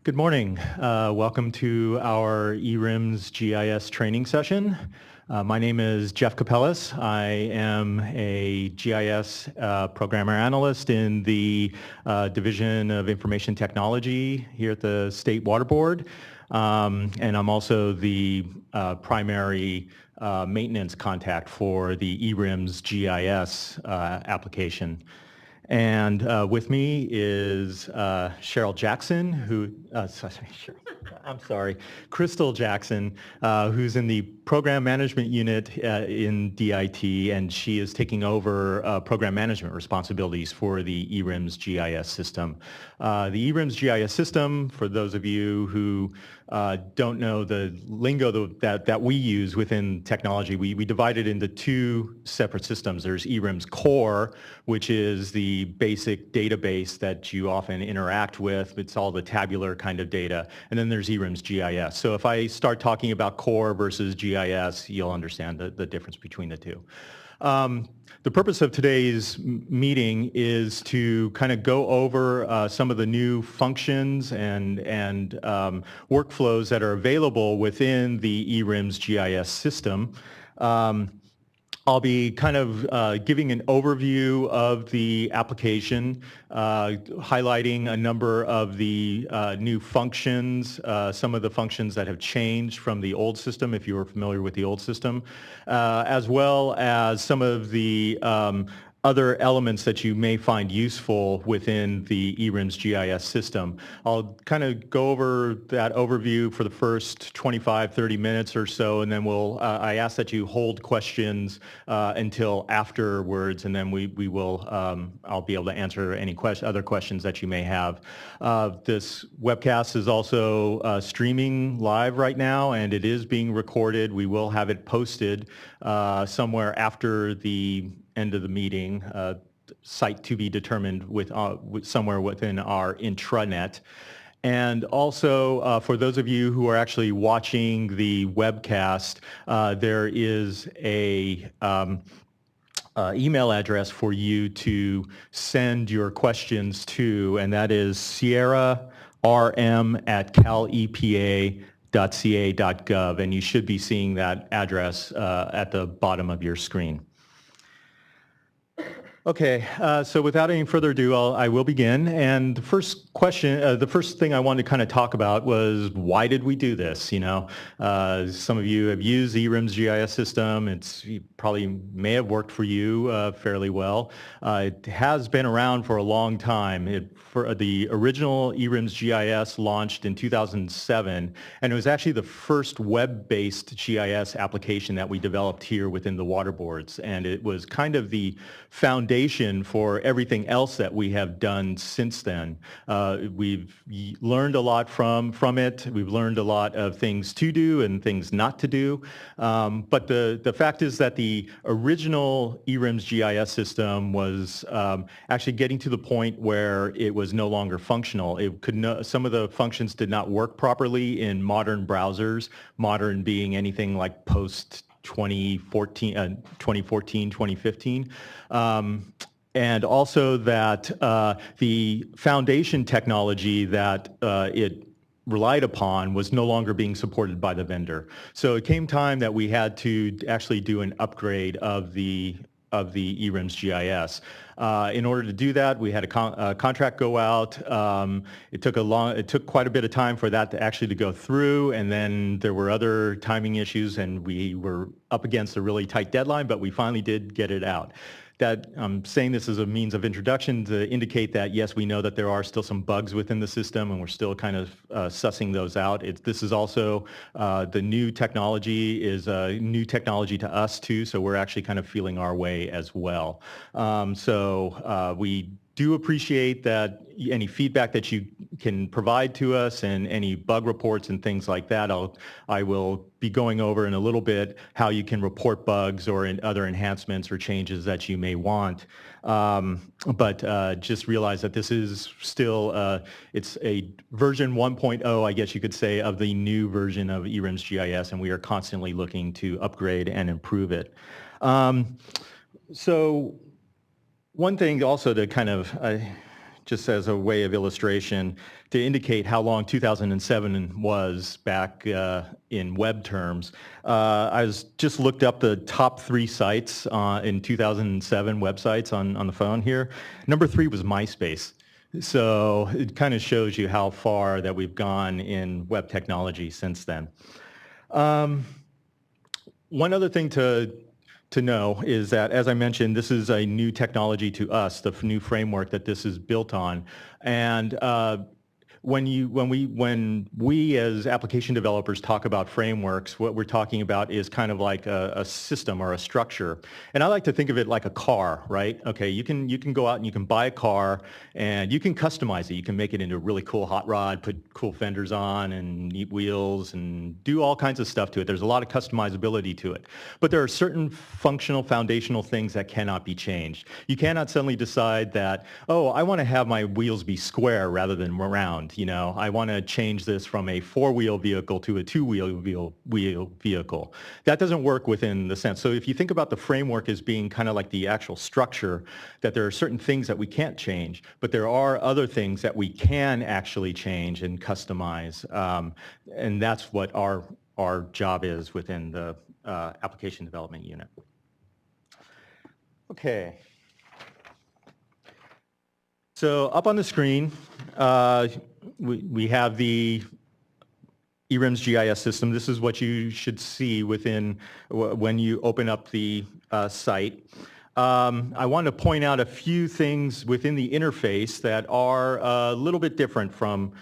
Good morning. Welcome to our eWRIMS GIS training session. My name is Jeff Capellas. I am a GIS programmer analyst in the Division of Information Technology here at the State Water Board. And I'm also the primary maintenance contact for the eWRIMS GIS application. And with me is Cheryl Jackson, Crystal Jackson, who's in the program management unit in DIT, and she is taking over program management responsibilities for the eWRIMS GIS system. The eWRIMS GIS system, for those of you who don't know the lingo that we use within technology, we divide it into two separate systems. There's eWRIMS Core, which is the basic database that you often interact with. It's all the tabular kind of data. And then there's eWRIMS GIS. So if I start talking about Core versus GIS, you'll understand the difference between the two. The purpose of today's meeting is to kind of go over some of the new functions and workflows that are available within the eWRIMS GIS system. I'll be kind of giving an overview of the application, highlighting a number of the new functions, some of the functions that have changed from the old system, if you were familiar with the old system, as well as some of the other elements that you may find useful within the eWRIMS GIS system. I'll kind of go over that overview for the first 25, 30 minutes or so, and then I ask that you hold questions until afterwards, and then I'll be able to answer any other questions that you may have. This webcast is also streaming live right now, and it is being recorded. We will have it posted somewhere after the end of the meeting, site to be determined with somewhere within our intranet. And also, for those of you who are actually watching the webcast, there is a email address for you to send your questions to, and that is sierrarm@calepa.ca.gov, and you should be seeing that address at the bottom of your screen. Okay, so without any further ado, I will begin. And the first question, the first thing I wanted to kind of talk about was, why did we do this? You know, some of you have used the eWRIMS GIS system. It probably may have worked for you fairly well. It has been around for a long time. The original eWRIMS GIS launched in 2007, and it was actually the first web-based GIS application that we developed here within the water boards. And it was kind of the foundation for everything else that we have done since then. We've learned a lot from it. We've learned a lot of things to do and things not to do. But the fact is that the original eWRIMS GIS system was actually getting to the point where it was no longer functional. Some of the functions did not work properly in modern browsers, modern being anything like post 2014, 2015. And also that the foundation technology that it relied upon was no longer being supported by the vendor. So it came time that we had to actually do an upgrade of the the eWRIMS GIS. In order to do that, we had a contract go out. It took quite a bit of time for that to go through, and then there were other timing issues, and we were up against a really tight deadline, but we finally did get it out. That I'm saying this as a means of introduction to indicate that, yes, we know that there are still some bugs within the system, and we're still kind of sussing those out. This is also the new technology is new technology to us too, so we're actually kind of feeling our way as well. We do appreciate that any feedback that you can provide to us and any bug reports and things like that. I will be going over in a little bit how you can report bugs or other enhancements or changes that you may want. But just realize that this is still, it's a version 1.0, I guess you could say, of the new version of eWRIMS GIS, and we are constantly looking to upgrade and improve it. So one thing also to kind of, just as a way of illustration, to indicate how long 2007 was back in web terms, I just looked up the top 3 sites in 2007 websites on the phone here. Number 3 was MySpace. So it kind of shows you how far that we've gone in web technology since then. One other thing to know is that, as I mentioned, this is a new technology to us, the new framework that this is built on. And when we as application developers talk about frameworks, what we're talking about is kind of like a system or a structure. And I like to think of it like a car, right? Okay, you can go out and you can buy a car and you can customize it. You can make it into a really cool hot rod, put cool fenders on and neat wheels and do all kinds of stuff to it. There's a lot of customizability to it. But there are certain functional, foundational things that cannot be changed. You cannot suddenly decide that, oh, I want to have my wheels be square rather than round. You know, I want to change this from a 4-wheel vehicle to a 2-wheel vehicle. That doesn't work within the sense. So if you think about the framework as being kind of like the actual structure, that there are certain things that we can't change, but there are other things that we can actually change and customize. And that's what our job is within the application development unit. Okay. So up on the screen, we have the eWRIMS GIS system. This is what you should see when you open up the site. I want to point out a few things within the interface that are a little bit different from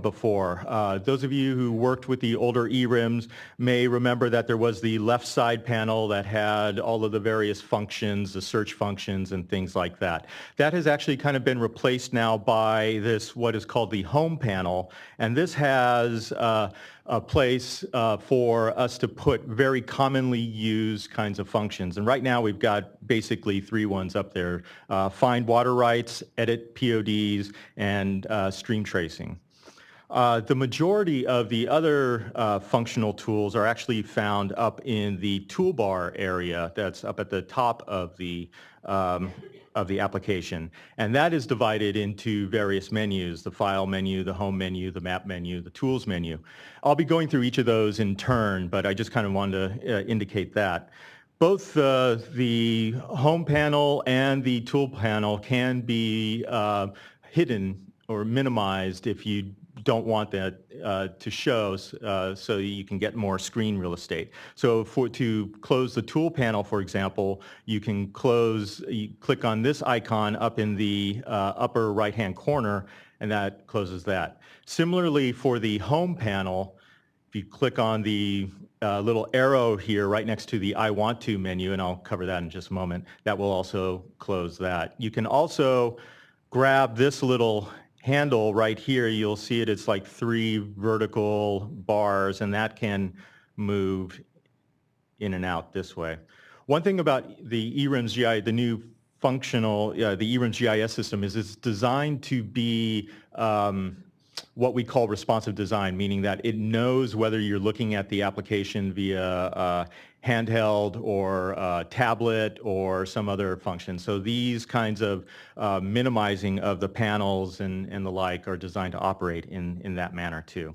before. Those of you who worked with the older eWRIMS may remember that there was the left side panel that had all of the various functions, the search functions and things like that. That has actually kind of been replaced now by this, what is called the home panel, and this has a place for us to put very commonly used kinds of functions. And right now we've got basically 3 ones up there: find water rights, edit PODs, and stream tracing. The majority of the other functional tools are actually found up in the toolbar area that's up at the top of the application. And that is divided into various menus: the file menu, the home menu, the map menu, the tools menu. I'll be going through each of those in turn, but I just kind of wanted to indicate that. Both the home panel and the tool panel can be hidden or minimized if you don't want that to show, so you can get more screen real estate. So to close the tool panel, for example, you click on this icon up in the upper right-hand corner, and that closes that. Similarly, for the home panel, if you click on the little arrow here right next to the I want to menu, and I'll cover that in just a moment, that will also close that. You can also grab this little handle right here. You'll see it. It's like 3 vertical bars, and that can move in and out this way. One thing about the eWRIMS GIS, the new functional, the eWRIMS GIS system, is it's designed to be what we call responsive design, meaning that it knows whether you're looking at the application via handheld or tablet or some other function. So these kinds of minimizing of the panels and the like are designed to operate in that manner too.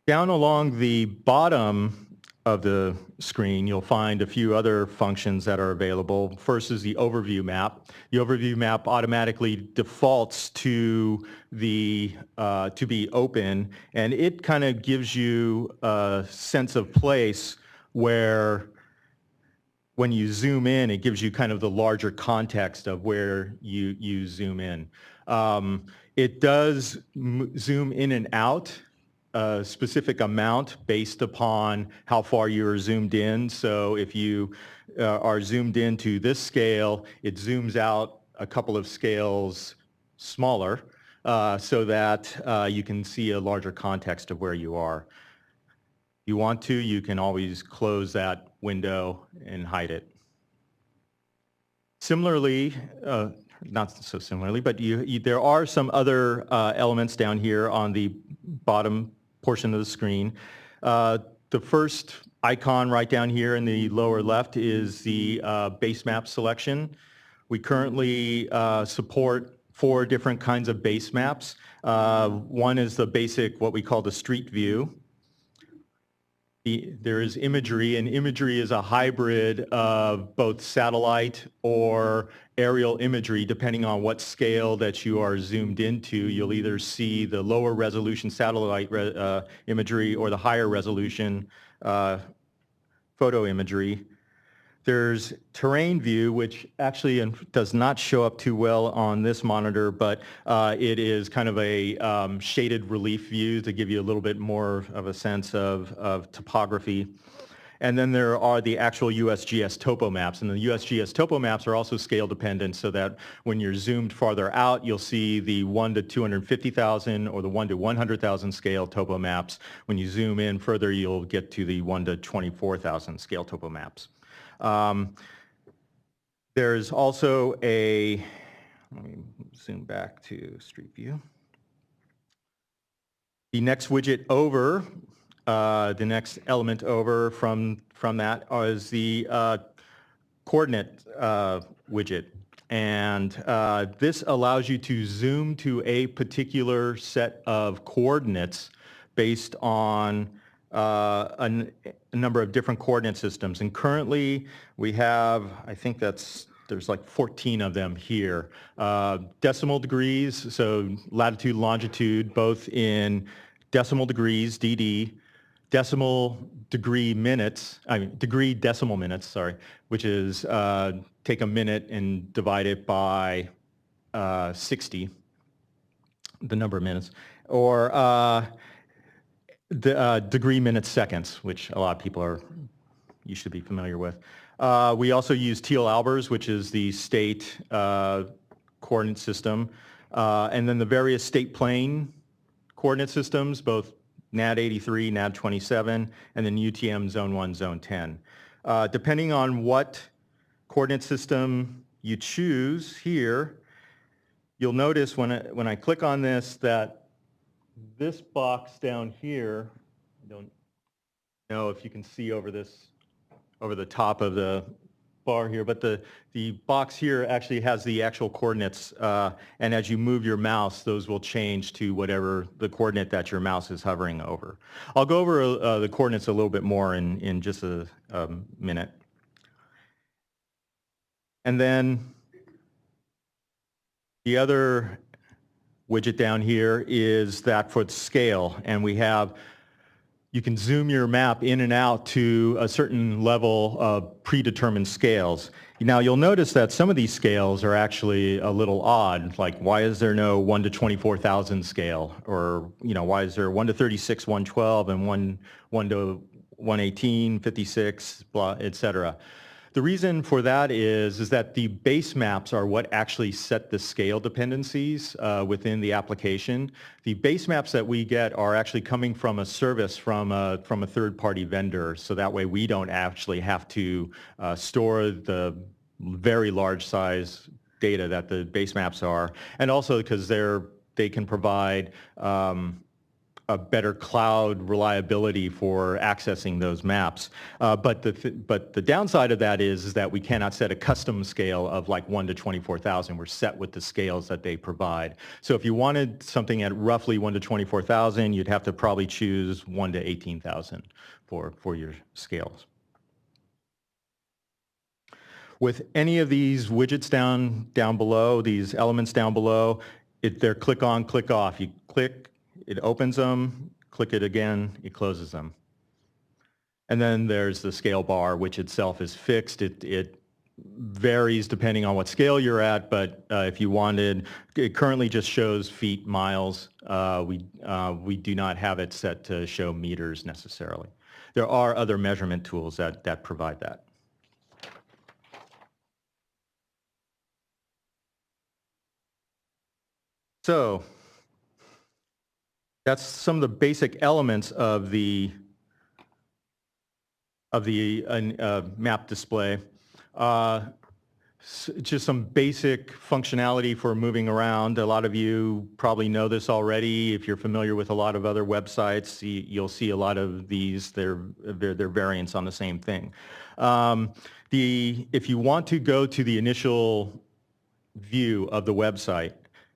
Down along the bottom of the screen, you'll find a few other functions that are available. First is the overview map. The overview map automatically defaults to the to be open, and it kind of gives you a sense of place where when you zoom in, it gives you kind of the larger context of where you zoom in. It does zoom in and out a specific amount based upon how far you're zoomed in. So if you are zoomed into this scale, it zooms out a couple of scales smaller so that you can see a larger context of where you are. If you want to, you can always close that window and hide it. Similarly, not so similarly, but there are some other elements down here on the bottom portion of the screen. The first icon right down here in the lower left is the base map selection. We currently support 4 different kinds of base maps. One is the basic, what we call the street view. There is imagery, and imagery is a hybrid of both satellite or aerial imagery, depending on what scale that you are zoomed into. You'll either see the lower resolution satellite imagery or the higher resolution photo imagery. There's terrain view, which actually does not show up too well on this monitor, but it is kind of a shaded relief view to give you a little bit more of a sense of topography. And then there are the actual USGS topo maps, and the USGS topo maps are also scale dependent, so that when you're zoomed farther out, you'll see the 1 to 250,000 or the 1 to 100,000 scale topo maps. When you zoom in further, you'll get to the 1 to 24,000 scale topo maps. There's also a, let me zoom back to Street View. The next widget over, the next element over from that is the coordinate widget. And this allows you to zoom to a particular set of coordinates based on a number of different coordinate systems. And currently we have, I think there's like 14 of them here. Decimal degrees, so latitude, longitude, both in decimal degrees, DD, decimal degree minutes, degree decimal minutes, sorry, which is take a minute and divide it by 60, the number of minutes, or the degree minutes seconds, which a lot of people you should be familiar with. We also use Thiel-Albers, which is the state coordinate system, and then the various state plane coordinate systems, both NAD 83, NAD 27, and then UTM Zone 1, Zone 10. Depending on what coordinate system you choose here, you'll notice when I click on this that this box down here, I don't know if you can see over the top of the bar here, but the box here actually has the actual coordinates, and as you move your mouse, those will change to whatever the coordinate that your mouse is hovering over. I'll go over the coordinates a little bit more in just a minute. And then the other widget down here is that for the scale, and you can zoom your map in and out to a certain level of predetermined scales. Now you'll notice that some of these scales are actually a little odd, like why is there no 1 to 24,000 scale, or why is there 1 to 36, 112, and 1 to 118, 56, blah, etc. The reason for that is that the base maps are what actually set the scale dependencies within the application. The base maps that we get are actually coming from a service from a third-party vendor, so that way we don't actually have to store the very large size data that the base maps are, and also because they can provide a better cloud reliability for accessing those maps. But the downside of that is that we cannot set a custom scale of like 1 to 24,000. We're set with the scales that they provide. So if you wanted something at roughly 1 to 24,000, you'd have to probably choose 1 to 18,000. for your scales. With any of these widgets down below, these elements down below, they're click on, click off. You click, it opens them, click it again, it closes them. And then there's the scale bar, which itself is fixed. It varies depending on what scale you're at, but if you wanted, it currently just shows feet, miles. We do not have it set to show meters necessarily. There are other measurement tools that provide that. So that's some of the basic elements of the map display. Just some basic functionality for moving around. A lot of you probably know this already. If you're familiar with a lot of other websites, you'll see a lot of these. They're variants on the same thing. If you want to go to the initial view of the website,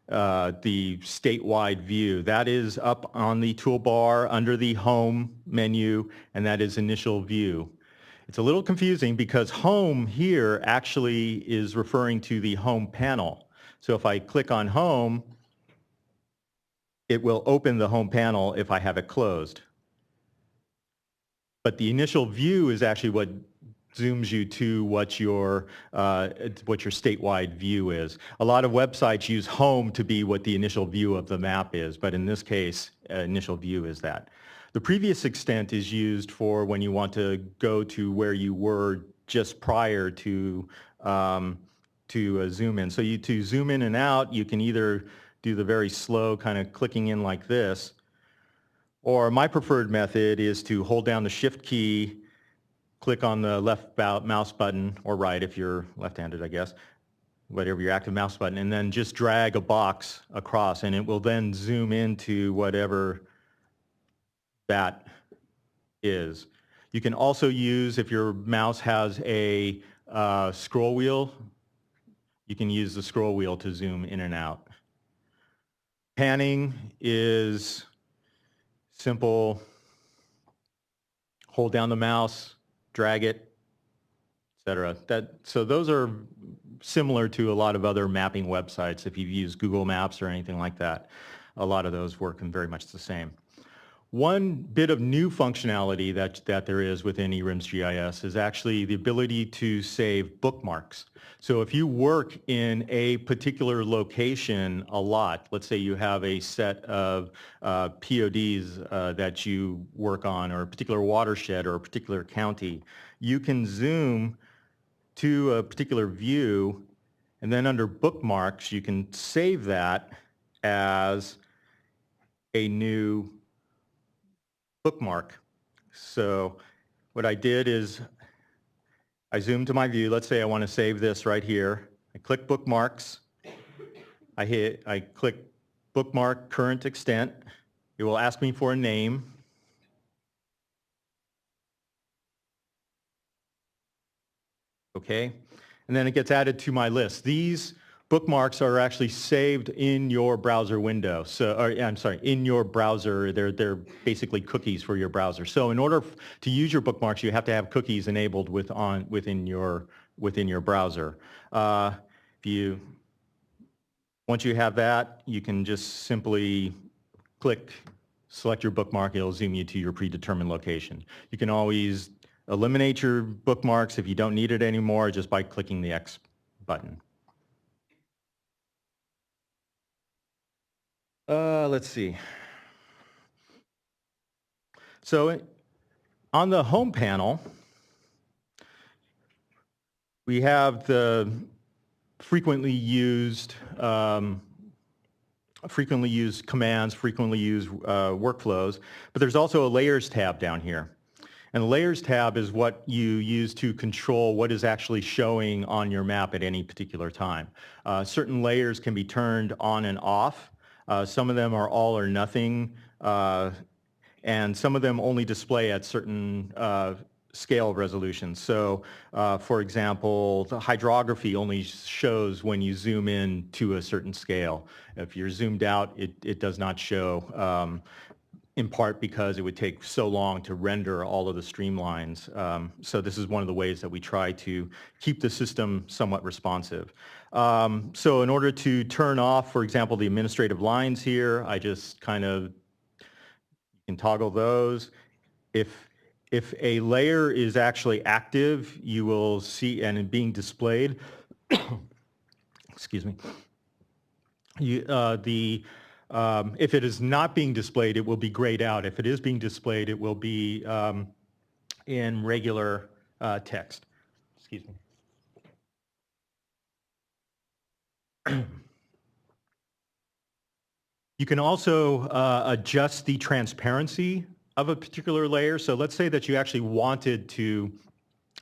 the statewide view, that is up on the toolbar under the home menu, and that is initial view. It's a little confusing because home here actually is referring to the home panel. So if I click on home, it will open the home panel if I have it closed. But the initial view is actually what zooms you to what your statewide view is. A lot of websites use home to be what the initial view of the map is, but in this case, initial view is that. The previous extent is used for when you want to go to where you were just prior to zoom in. So to zoom in and out, you can either do the very slow kind of clicking in like this, or my preferred method is to hold down the Shift key, click on the left mouse button, or right if you're left-handed, I guess, whatever your active mouse button, and then just drag a box across, and it will then zoom into whatever that is. You can also use, if your mouse has a scroll wheel, you can use the scroll wheel to zoom in and out. Panning is simple. Hold down the mouse, drag it, etc. So those are similar to a lot of other mapping websites. If you've used Google Maps or anything like that, a lot of those work very much the same. One bit of new functionality that there is within eWRIMS GIS is actually the ability to save bookmarks. So if you work in a particular location a lot, let's say you have a set of PODs that you work on, or a particular watershed or a particular county, you can zoom to a particular view, and then under bookmarks, you can save that as a new bookmark. So what I did is I zoomed to my view. Let's say I want to save this right here. I click bookmarks. I click bookmark current extent. It will ask me for a name. Okay, and then it gets added to my list. These bookmarks are actually saved in your browser window. So, I'm sorry, in your browser. They're basically cookies for your browser. So in order to use your bookmarks, you have to have cookies enabled within your browser. Once you have that, you can just simply select your bookmark. It'll zoom you to your predetermined location. You can always eliminate your bookmarks if you don't need it anymore just by clicking the X button. Let's see. So on the home panel, we have the frequently used commands, frequently used workflows, but there's also a layers tab down here. And the layers tab is what you use to control what is actually showing on your map at any particular time. Certain layers can be turned on and off. Some of them are all or nothing, and some of them only display at certain scale resolutions. So, for example, the hydrography only shows when you zoom in to a certain scale. If you're zoomed out, it does not show. in part because it would take so long to render all of the streamlines. So this is one of the ways that we try to keep the system somewhat responsive. So in order to turn off, for example, the administrative lines here, I just kind of, you can toggle those. If a layer is actually active, you will see, and being displayed, excuse me, if it is not being displayed, it will be grayed out. If it is being displayed, it will be in regular text. Excuse me. You can also adjust the transparency of a particular layer. So let's say that you actually wanted to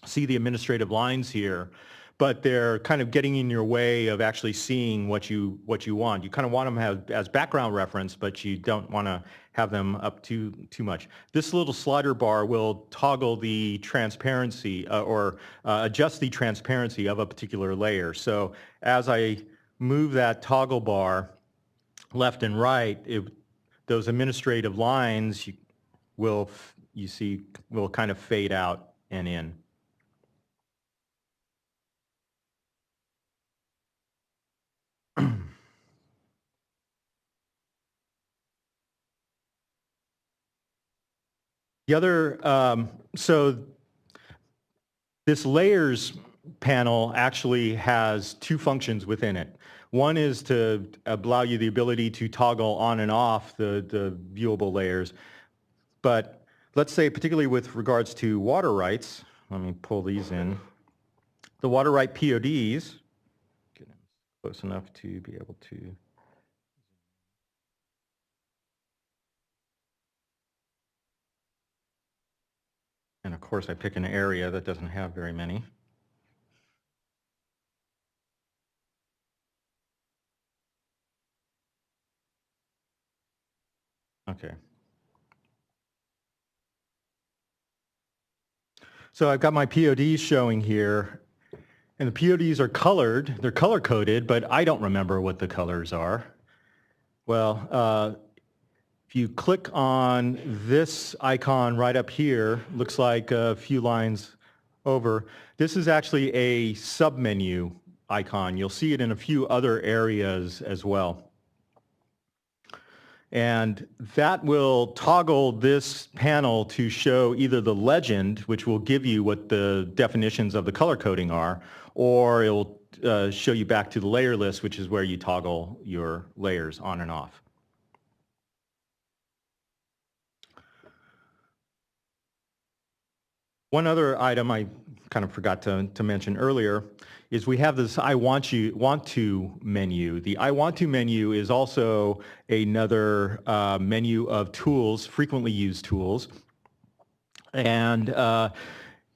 see the administrative lines here, but they're kind of getting in your way of actually seeing what you want. You kind of want them as background reference, but you don't want to have them up too much. This little slider bar will toggle the transparency or adjust the transparency of a particular layer. So as I move that toggle bar left and right, those administrative lines will kind of fade out and in. The other, so this layers panel actually has two functions within it. One is to allow you the ability to toggle on and off the viewable layers. But let's say, particularly with regards to water rights, let me pull these in. The water right PODs, get close enough to be able to. And of course, I pick an area that doesn't have very many. Okay. So I've got my PODs showing here, and the PODs are colored. They're color-coded, but I don't remember what the colors are. Well, if you click on this icon right up here, looks like a few lines over, this is actually a submenu icon. You'll see it in a few other areas as well. And that will toggle this panel to show either the legend, which will give you what the definitions of the color coding are, or it will show you back to the layer list, which is where you toggle your layers on and off. One other item I kind of forgot to mention earlier is we have this I want to menu. The I want to menu is also another menu of tools, frequently used tools. And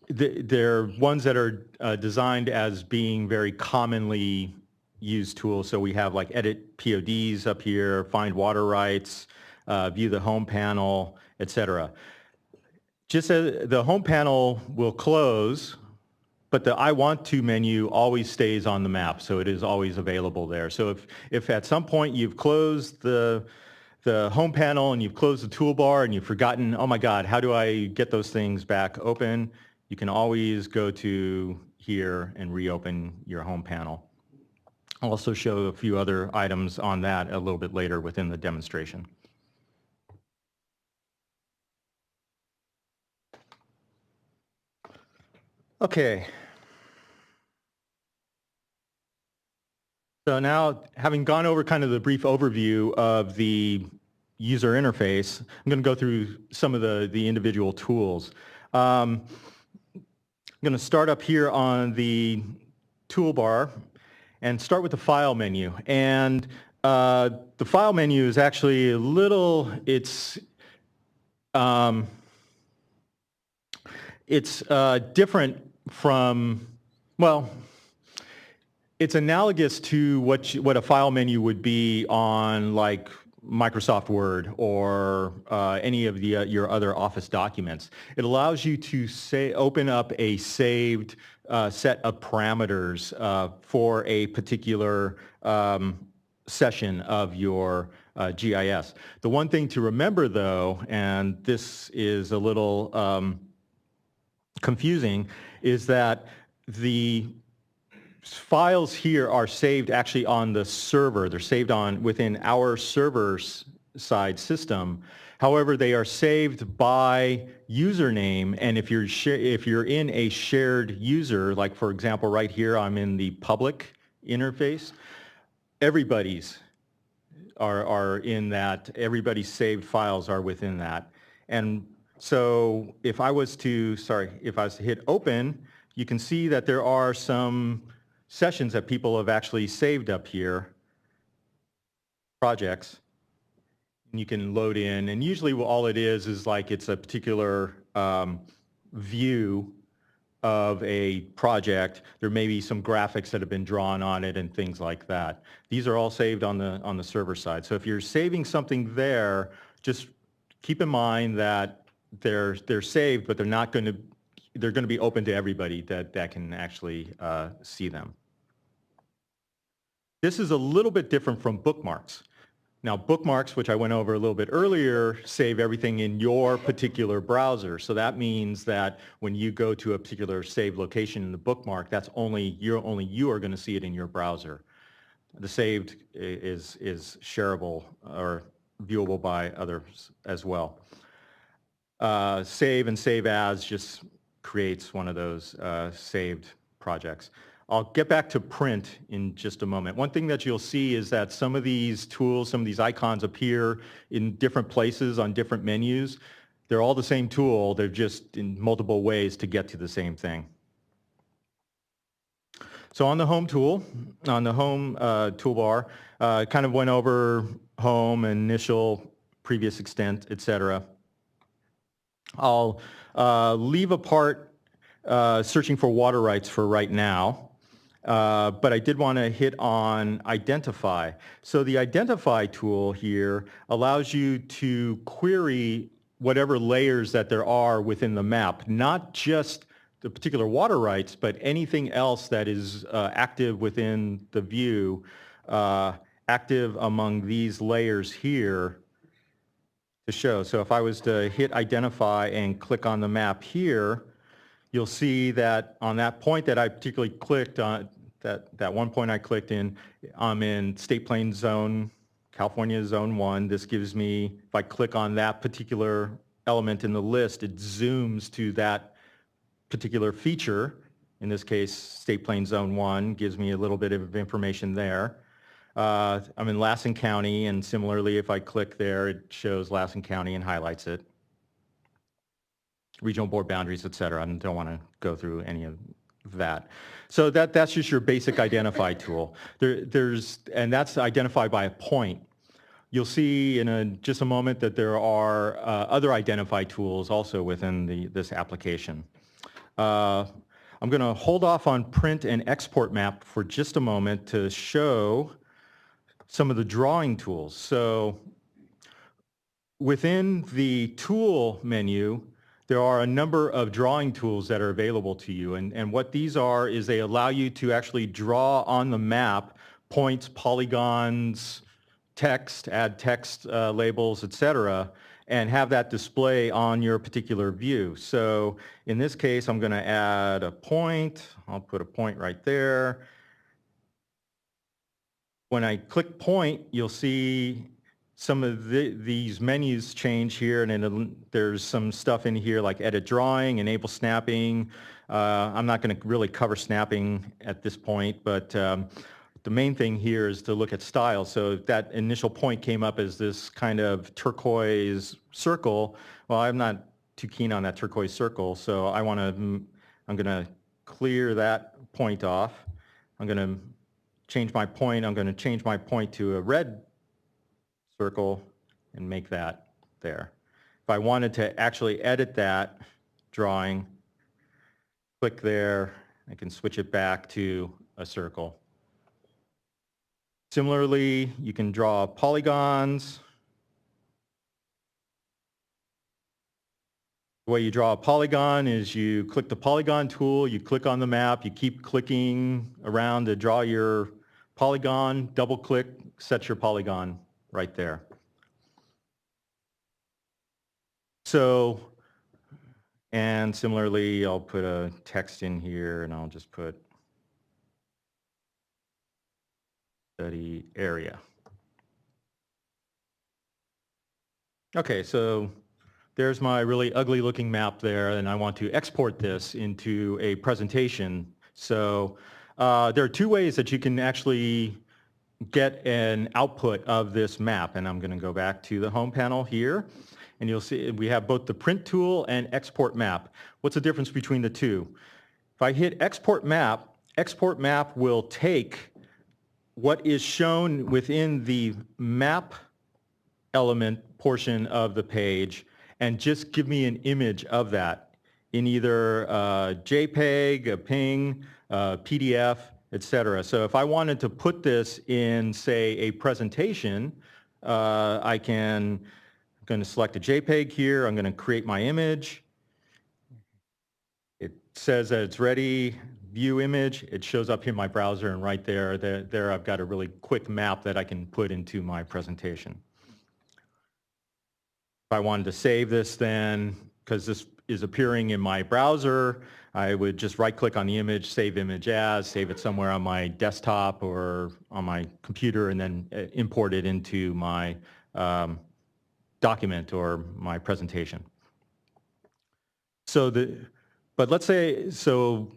they're ones that are designed as being very commonly used tools. So we have like edit PODs up here, find water rights, view the home panel, etc. Just as the home panel will close, but the I want to menu always stays on the map, so it is always available there. So if at some point you've closed the home panel and you've closed the toolbar and you've forgotten, oh my God, how do I get those things back open? You can always go to here and reopen your home panel. I'll also show a few other items on that a little bit later within the demonstration. Okay. So now, having gone over kind of the brief overview of the user interface, I'm going to go through some of the individual tools. I'm going to start up here on the toolbar and start with the file menu. And the file menu is actually a little, it's different from, well, it's analogous to what a file menu would be on like Microsoft Word or any of your other Office documents. It allows you to open up a saved set of parameters for a particular session of your GIS. The one thing to remember though, and this is a little confusing, is that the files here are saved actually on the server. They're saved on within our server's side system. However, they are saved by username, and if you're in a shared user, like for example right here I'm in the public interface, everybody's are in that, everybody's saved files are within that. And so if I was to hit open, you can see that there are some sessions that people have actually saved up here, projects, and you can load in, and usually all it is like it's a particular view of a project. There may be some graphics that have been drawn on it and things like that. These are all saved on the server side. So if you're saving something there, just keep in mind that they're saved, but they're going to be open to everybody that can actually see them. This is a little bit different from bookmarks. Now, bookmarks, which I went over a little bit earlier, save everything in your particular browser. So that means that when you go to a particular saved location in the bookmark, that's only you are going to see it in your browser. The saved is shareable or viewable by others as well. Save and save as just creates one of those saved projects. I'll get back to print in just a moment. One thing that you'll see is that some of these tools, some of these icons appear in different places on different menus. They're all the same tool, they're just in multiple ways to get to the same thing. So on the home tool, on the home toolbar, kind of went over home, initial, previous extent, etc. I'll leave apart searching for water rights for right now. But I did want to hit on identify. So the identify tool here allows you to query whatever layers that there are within the map, not just the particular water rights, but anything else that is active within the view, active among these layers here to show. So if I was to hit identify and click on the map here, you'll see that on that point that I particularly clicked on, that one point I clicked in, I'm in State Plains Zone, California Zone 1. This gives me, if I click on that particular element in the list, it zooms to that particular feature. In this case, State Plains Zone 1 gives me a little bit of information there. I'm in Lassen County, and similarly, if I click there, it shows Lassen County and highlights it. Regional board boundaries, et cetera. I don't want to go through any of that. So that's just your basic identify tool. And that's identified by a point. You'll see in just a moment that there are other identify tools also within this application. I'm going to hold off on print and export map for just a moment to show some of the drawing tools. So within the tool menu, there are a number of drawing tools that are available to you. And what these are is they allow you to actually draw on the map points, polygons, text, add text labels, etc., and have that display on your particular view. So in this case, I'm going to add a point. I'll put a point right there. When I click point, you'll see some of these menus change here, and then there's some stuff in here like edit drawing, enable snapping. I'm not going to really cover snapping at this point, but the main thing here is to look at style. So that initial point came up as this kind of turquoise circle. Well, I'm not too keen on that turquoise circle, so I'm going to clear that point off. I'm going to change my point. I'm going to change my point to a red circle and make that there. If I wanted to actually edit that drawing, click there. I can switch it back to a circle. Similarly, you can draw polygons. The way you draw a polygon is you click the polygon tool, you click on the map, you keep clicking around to draw your polygon, double click, set your polygon right there. So, and similarly, I'll put a text in here and I'll just put study area. Okay, so there's my really ugly looking map there, and I want to export this into a presentation. So there are two ways that you can actually get an output of this map, and I'm going to go back to the home panel here, and you'll see we have both the print tool and export map. What's the difference between the two? If I hit export map will take what is shown within the map element portion of the page and just give me an image of that in either a JPEG, a PNG, PDF, etc. So if I wanted to put this in, say, a presentation, I'm going to select a JPEG here. I'm going to create my image. It says that it's ready. View image. It shows up in my browser, and right there I've got a really quick map that I can put into my presentation. If I wanted to save this then, because this is appearing in my browser, I would just right-click on the image, save image as, save it somewhere on my desktop or on my computer, and then import it into my document or my presentation. But let's say, so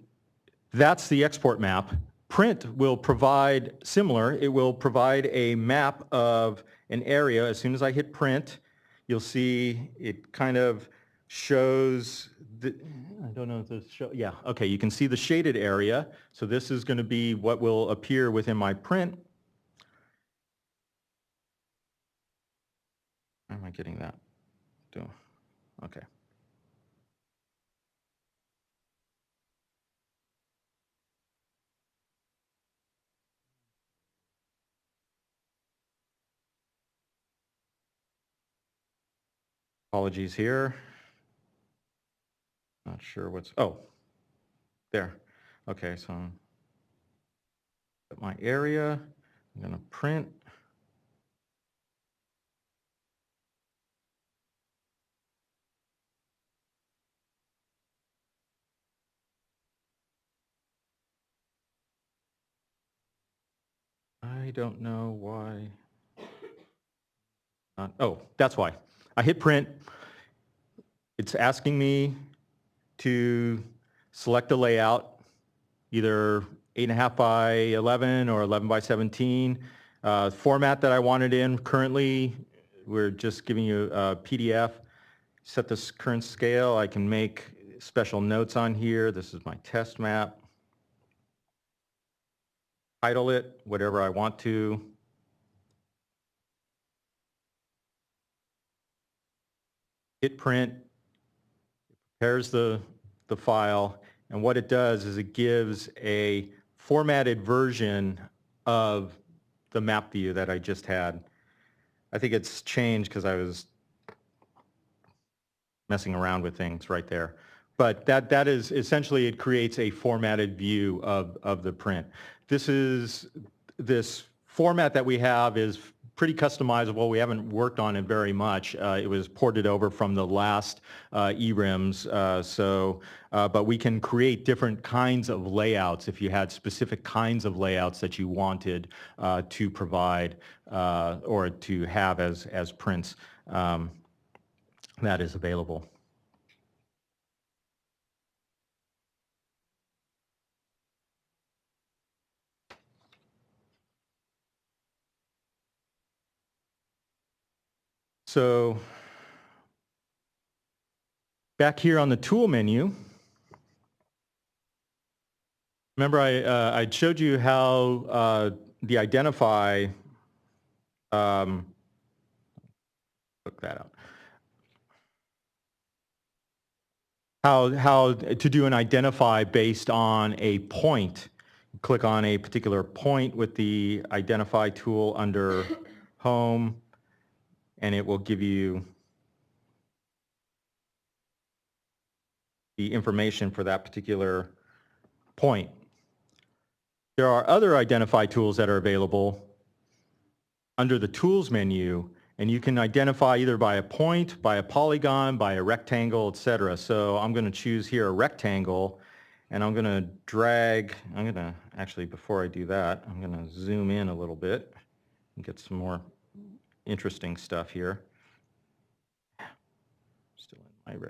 that's the export map. Print will provide similar. It will provide a map of an area. As soon as I hit print, you'll see it kind of shows, I don't know if this show, yeah, okay, you can see the shaded area. So this is going to be what will appear within my print. Where am I getting that? Okay. Apologies here. Not sure what's, oh, there. Okay, so my area, I'm going to print. I don't know why. Oh, that's why. I hit print. It's asking me to select a layout, either 8.5 by 11 or 11 by 17. Format that I wanted in currently, we're just giving you a PDF. Set this current scale. I can make special notes on here. This is my test map. Title it whatever I want to. Hit print. It prepares the file, and what it does is it gives a formatted version of the map view that I just had. I think it's changed because I was messing around with things right there. But that is essentially, it creates a formatted view of the print. This format that we have is pretty customizable. We haven't worked on it very much. It was ported over from the last eWRIMS, but we can create different kinds of layouts if you had specific kinds of layouts that you wanted to provide or to have as prints. That is available. So back here on the tool menu, remember I showed you how the identify, look that up, how to do an identify based on a point. Click on a particular point with the identify tool under home, and it will give you the information for that particular point. There are other identify tools that are available. under the Tools menu, and you can identify either by a point, by a polygon, by a rectangle, etc. So I'm going to choose here a rectangle, and I'm going to drag, actually before I do that, I'm going to zoom in a little bit and get some more interesting stuff here. Still in my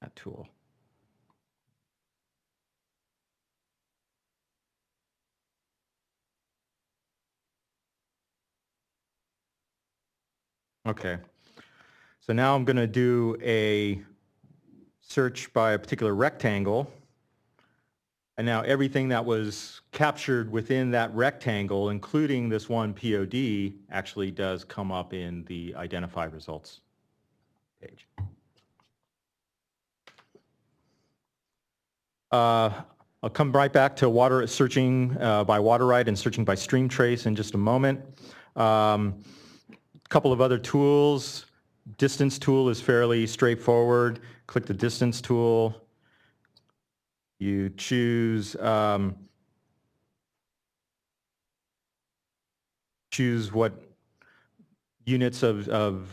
that tool. Okay, so now I'm going to do a search by a particular rectangle, and now everything that was captured within that rectangle, including this one POD, actually does come up in the Identify Results page. I'll come right back to water searching by water right and searching by stream trace in just a moment. Couple of other tools. Distance tool is fairly straightforward. Click the distance tool. You choose what units of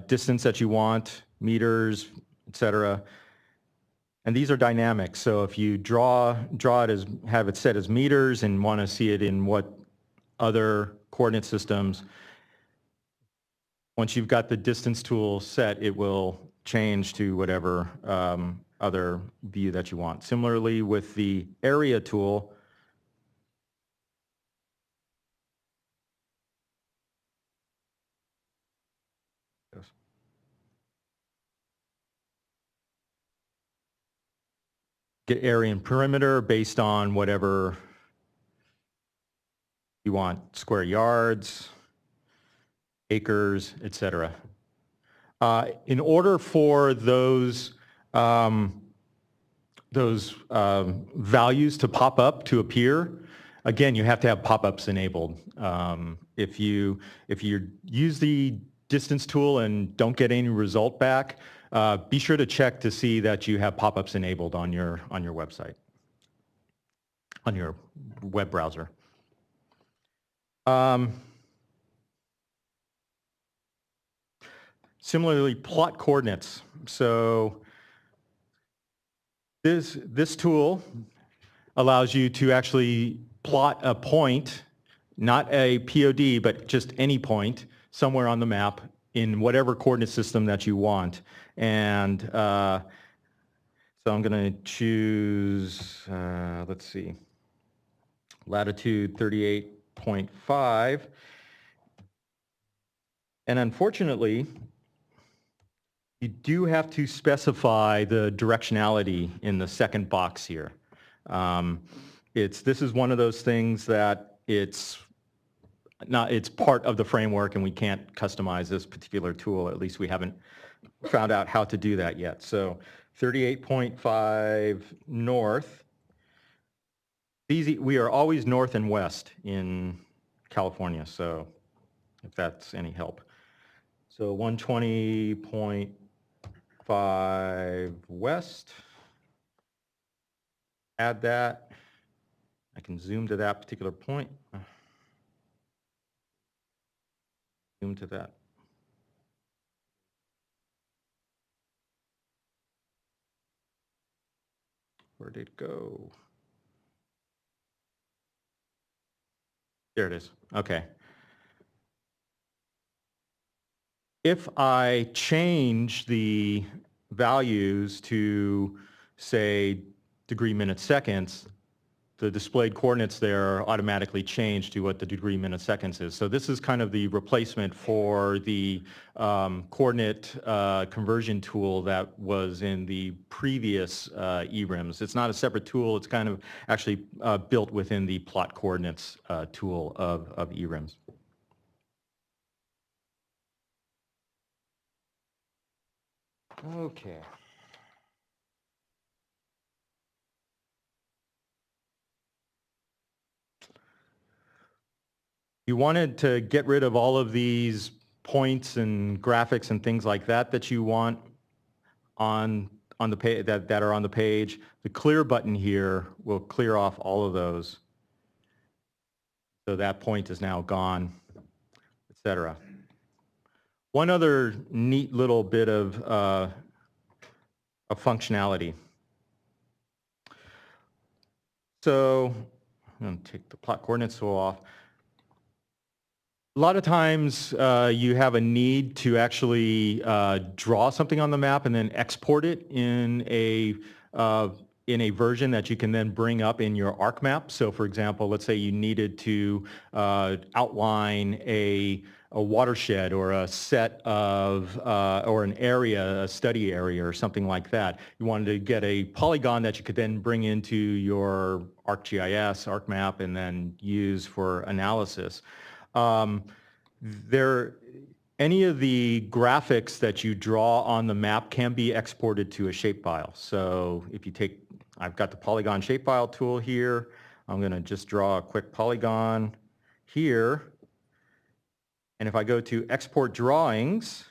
distance that you want, meters, etc. And these are dynamic. So if you draw it as, have it set as meters and want to see it in what other coordinate systems, once you've got the distance tool set, it will change to whatever other view that you want. Similarly with the area tool, get area and perimeter based on whatever you want, square yards, acres, etc. In order for those values to pop up, to appear, again, you have to have pop-ups enabled. If you use the distance tool and don't get any result back, be sure to check to see that you have pop-ups enabled on your website, on your web browser. Similarly, plot coordinates. So this tool allows you to actually plot a point, not a POD, but just any point somewhere on the map in whatever coordinate system that you want. And so I'm going to choose, let's see, latitude 38.5. And unfortunately, you do have to specify the directionality in the second box here. This is one of those things that it's part of the framework and we can't customize this particular tool. At least we haven't found out how to do that yet. So 38.5 north. We are always north and west in California, so if that's any help. So 120.5 west. Add that. I can zoom to that particular point. Zoom to that. Where did it go? There it is. Okay. If I change the values to, say, degree, minutes, seconds, the displayed coordinates there automatically change to what the degree, minutes, seconds is. So this is kind of the replacement for the coordinate conversion tool that was in the previous eWRIMS. It's not a separate tool. It's kind of actually built within the plot coordinates tool of eWRIMS. Okay. You wanted to get rid of all of these points and graphics and things like that you want on the page that are on the page. The clear button here will clear off all of those. So that point is now gone, etc. One other neat little bit of functionality. So I'm going to take the plot coordinates tool off. A lot of times you have a need to actually draw something on the map and then export it in a version that you can then bring up in your ArcMap. So for example, let's say you needed to outline a watershed or a set of, or an area, a study area or something like that. You wanted to get a polygon that you could then bring into your ArcGIS, ArcMap, and then use for analysis. Any of the graphics that you draw on the map can be exported to a shapefile. So if you take, I've got the polygon shapefile tool here. I'm going to just draw a quick polygon here. And if I go to export drawings,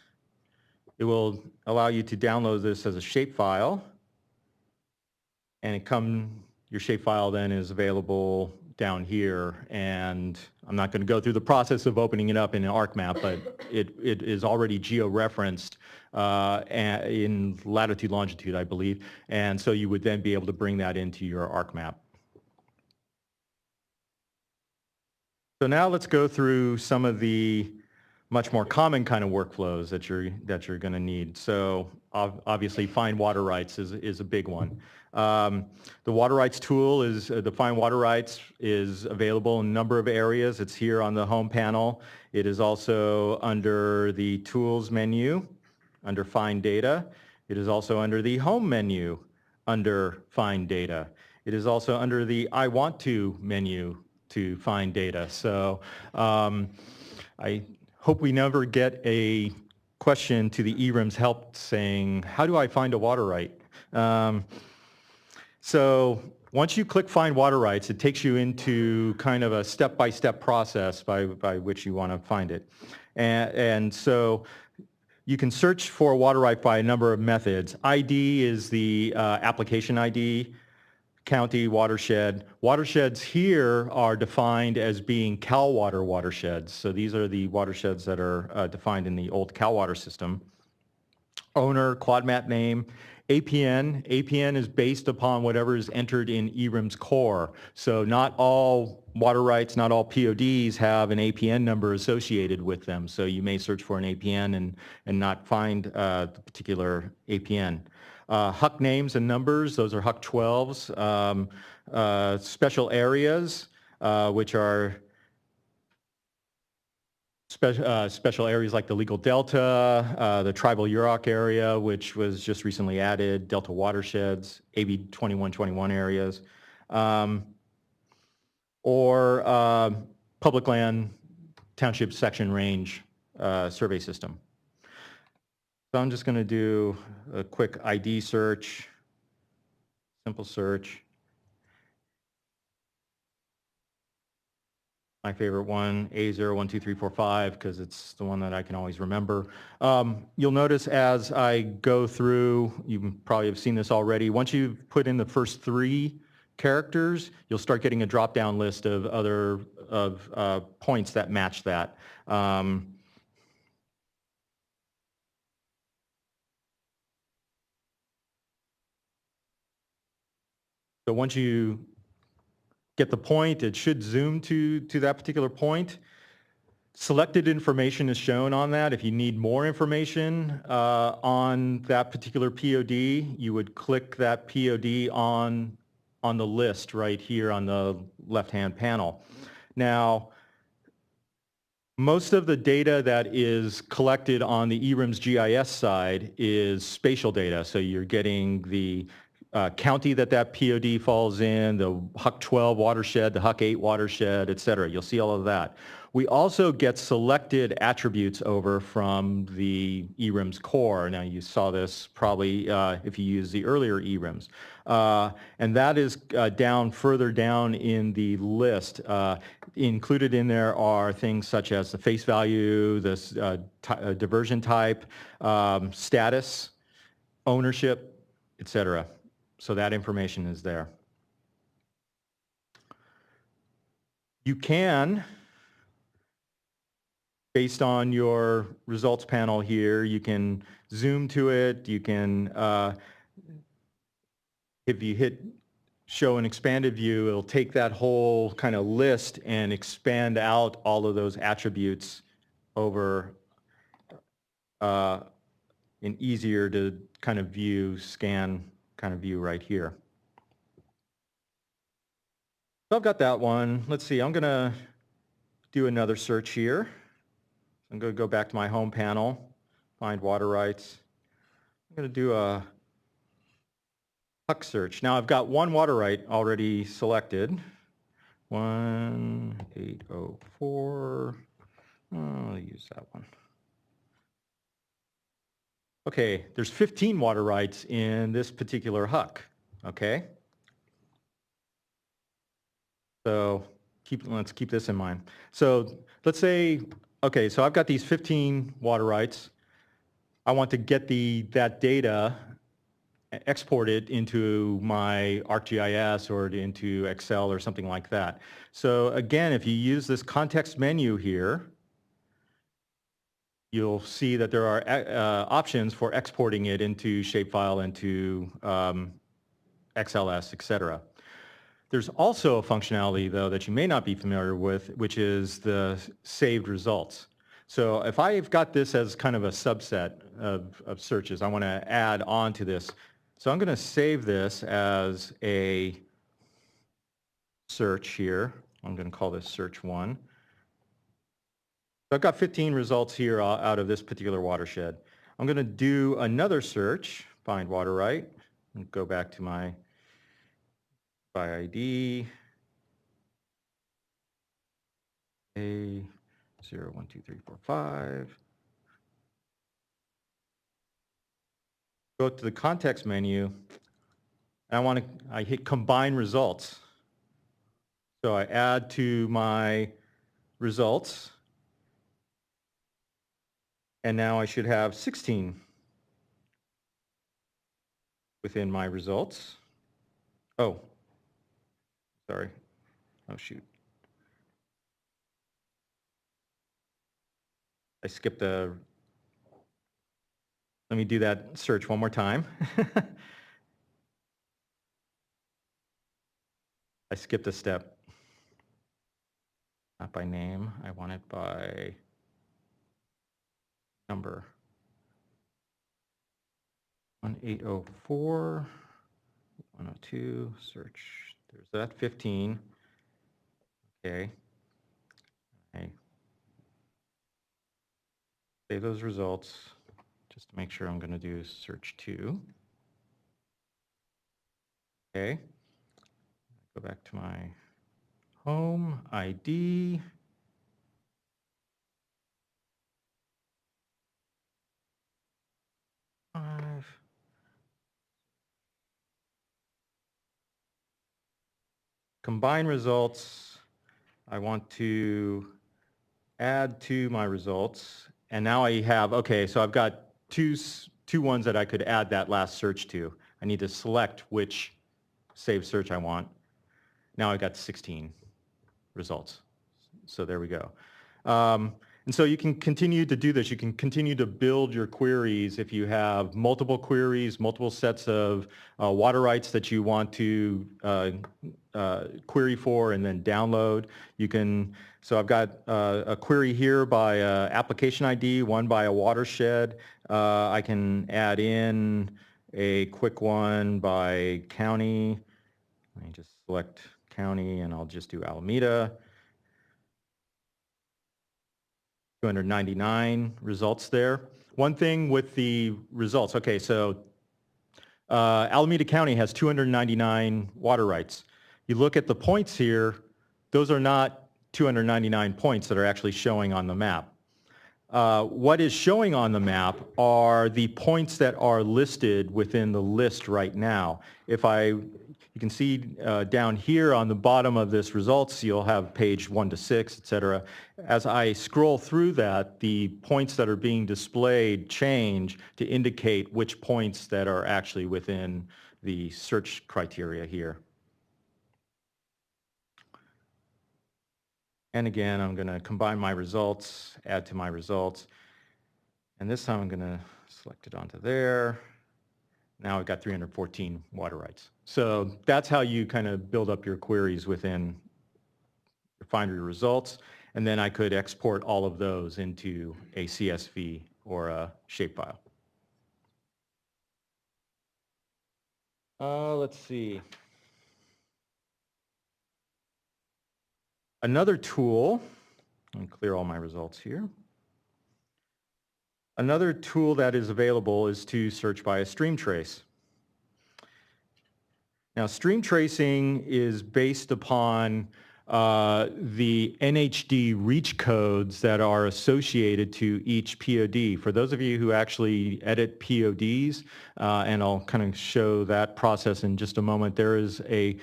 it will allow you to download this as a shapefile. And your shapefile then is available down here, and I'm not going to go through the process of opening it up in an ArcMap, but it is already geo-referenced in latitude, longitude, I believe, and so you would then be able to bring that into your ArcMap. So now let's go through some of the much more common kind of workflows that you're going to need. So obviously, find water rights is a big one. The water rights tool is the Find Water Rights is available in a number of areas. It's here on the home panel. It is also under the Tools menu, under Find Data. It is also under the Home menu, under Find Data. It is also under the I Want To menu to find data. So I hope we never get a question to the eWRIMS help saying, how do I find a water right? So once you click Find Water Rights, it takes you into kind of a step-by-step process by which you want to find it. And so you can search for a water right by a number of methods. ID is the application ID, county, watershed. Watersheds here are defined as being CalWater watersheds. So these are the watersheds that are defined in the old CalWater system. Owner, quad map name, APN. APN is based upon whatever is entered in eWRIMS core. So not all water rights, not all PODs have an APN number associated with them. So you may search for an APN and not find the particular APN. HUC names and numbers, those are HUC 12s. Special areas, which are special areas like the legal delta, the tribal UROC area, which was just recently added, delta watersheds, AB 2121 areas, or public land township section range survey system. So I'm just going to do a quick ID search, simple search. My favorite one, A012345, because it's the one that I can always remember. You'll notice as I go through, you probably have seen this already, once you've put in the first 3 characters, you'll start getting a drop-down list of other points that match that. So once you get the point, it should zoom to that particular point. Selected information is shown on that. If you need more information on that particular POD, you would click that POD on the list right here on the left-hand panel. Now, most of the data that is collected on the eWRIMS GIS side is spatial data. So you're getting the county that POD falls in, the HUC 12 watershed, the HUC 8 watershed, et cetera. You'll see all of that. We also get selected attributes over from the eWRIMS core. Now you saw this probably if you use the earlier eWRIMS. And that is further down in the list. Included in there are things such as the face value, this diversion type, status, ownership, et cetera. So that information is there. You can, based on your results panel here, you can zoom to it. You can, if you hit show an expanded view, it'll take that whole kind of list and expand out all of those attributes over an easier to kind of view, scan kind of view right here. So I've got that one. Let's see, I'm going to do another search here. I'm going to go back to my home panel, find water rights. I'm going to do a HUC search. Now I've got one water right already selected. 1804. I'll use that one. Okay, there's 15 water rights in this particular HUC. Okay. So let's keep this in mind. So let's say, okay, so I've got these 15 water rights. I want to get that data exported into my ArcGIS or into Excel or something like that. So again, if you use this context menu here, you'll see that there are options for exporting it into shapefile, into XLS, etc. There's also a functionality, though, that you may not be familiar with, which is the saved results. So if I've got this as kind of a subset of searches, I want to add on to this. So I'm going to save this as a search here. I'm going to call this search 1. So I've got 15 results here out of this particular watershed. I'm going to do another search, find water right, and go back to my by ID, A012345. Go to the context menu, and I hit combine results. So I add to my results, and now I should have 16 within my results. Oh, sorry. Oh, shoot. I skipped let me do that search one more time. I skipped a step. Not by name, I want it by number. 1804, 102, search, there's that 15. Okay. Save those results just to make sure I'm going to do search 2. Okay. Go back to my home ID. Combine results. I want to add to my results. And now I have, okay, so I've got two ones that I could add that last search to. I need to select which save search I want. Now I've got 16 results. So there we go. And so you can continue to do this. You can continue to build your queries if you have multiple queries, multiple sets of water rights that you want to query for and then download. You can, so I've got a query here by application ID, one by a watershed. I can add in a quick one by county. Let me just select county and I'll just do Alameda. 299 results there. One thing with the results, okay, so Alameda County has 299 water rights. You look at the points here, those are not 299 points that are actually showing on the map. What is showing on the map are the points that are listed within the list right now. You can see down here on the bottom of this results, you'll have page 1 to 6, etc. As I scroll through that, the points that are being displayed change to indicate which points that are actually within the search criteria here. And again, I'm going to combine my results, add to my results. And this time I'm going to select it onto there. Now I've got 314 water rights. So that's how you kind of build up your queries within refinery results. And then I could export all of those into a CSV or a shapefile. Let's see. Another tool, let me clear all my results here. Another tool that is available is to search by a stream trace. Now, stream tracing is based upon the NHD reach codes that are associated to each POD. For those of you who actually edit PODs, and I'll kind of show that process in just a moment, there is a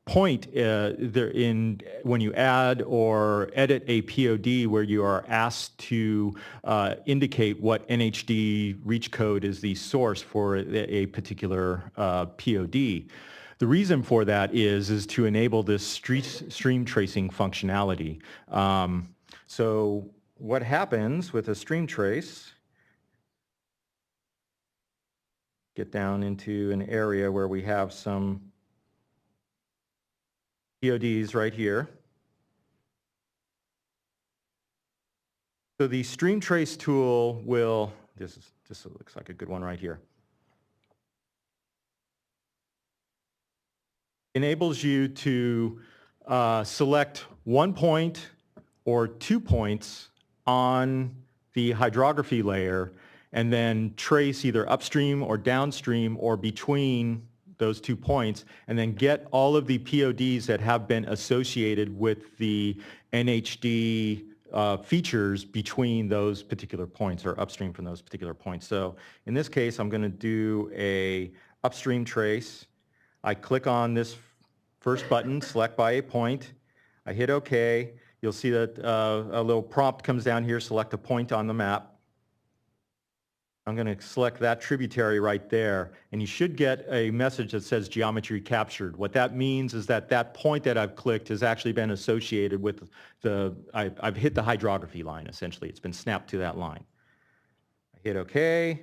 point when you add or edit a POD where you are asked to indicate what NHD reach code is the source for a particular POD. The reason for that is to enable this stream tracing functionality. So what happens with a stream trace, get down into an area where we have some PODs right here. So the stream trace tool will, this looks like a good one right here. Enables you to select 1 point or 2 points on the hydrography layer and then trace either upstream or downstream or between those 2 points, and then get all of the PODs that have been associated with the NHD features between those particular points or upstream from those particular points. So in this case, I'm going to do a upstream trace. I click on this first button, select by a point. I hit OK. You'll see that a little prompt comes down here, select a point on the map. I'm going to select that tributary right there, and you should get a message that says geometry captured. What that means is that that point that I've clicked has actually been associated with I've hit the hydrography line, essentially. It's been snapped to that line. I hit OK.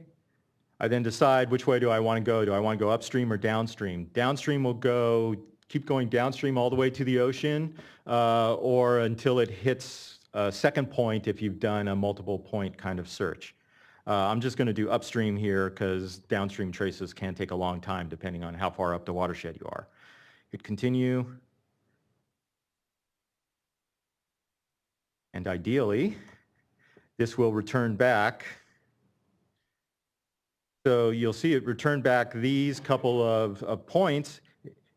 I then decide which way do I want to go. Do I want to go upstream or downstream? Downstream will keep going downstream all the way to the ocean, or until it hits a second point if you've done a multiple point kind of search. I'm just going to do upstream here because downstream traces can take a long time depending on how far up the watershed you are. Hit continue. And ideally, this will return back. So you'll see it return back these couple of points.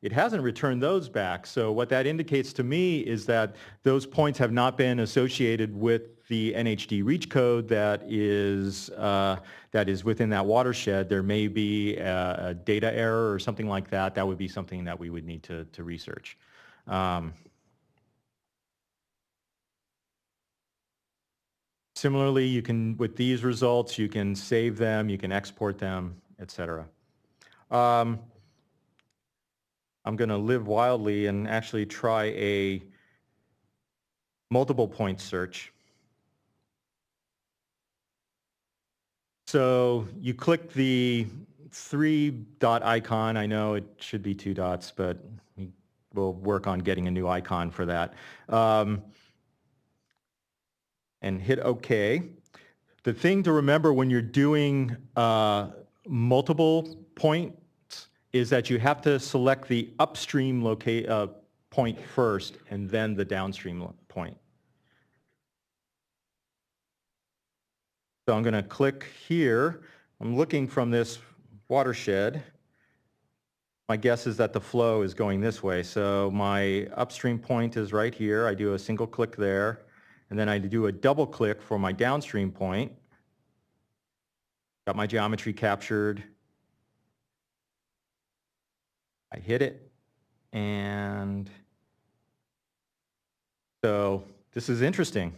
It hasn't returned those back. So what that indicates to me is that those points have not been associated with the NHD reach code that is within that watershed. There may be a data error or something like that. That would be something that we would need to research. Similarly, you can, with these results, you can save them, you can export them, etc. I'm going to live wildly and actually try a multiple point search. So you click the 3-dot icon. I know it should be 2 dots, but we'll work on getting a new icon for that. And hit OK. The thing to remember when you're doing multiple points is that you have to select the upstream point first and then the downstream point. So I'm going to click here. I'm looking from this watershed. My guess is that the flow is going this way. So my upstream point is right here. I do a single click there. And then I do a double click for my downstream point. Got my geometry captured. I hit it. And so this is interesting.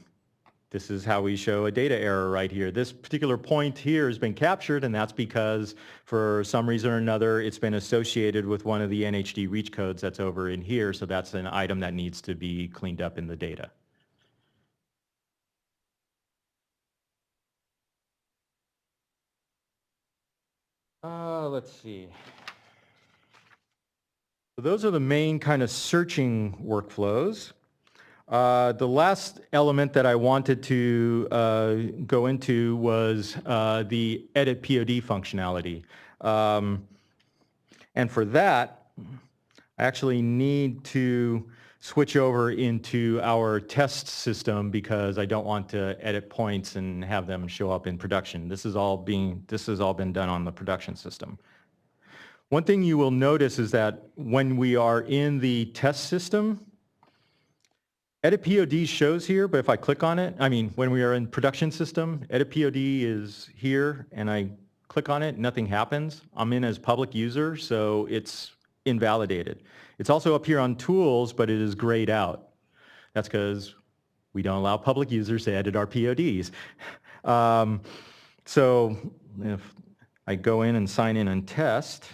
This is how we show a data error right here. This particular point here has been captured, and that's because for some reason or another, it's been associated with one of the NHD reach codes that's over in here. So that's an item that needs to be cleaned up in the data. Let's see. So those are the main kind of searching workflows. The last element that I wanted to go into was the edit POD functionality. And for that, I actually need to switch over into our test system because I don't want to edit points and have them show up in production. This has all been done on the production system. One thing you will notice is that when we are in the test system, edit POD shows here, but if I click on it, when we are in production system, edit POD is here and I click on it, nothing happens. I'm in as public user, so it's invalidated. It's also up here on tools, but it is grayed out. That's because we don't allow public users to edit our PODs. So if I go in and sign in and test,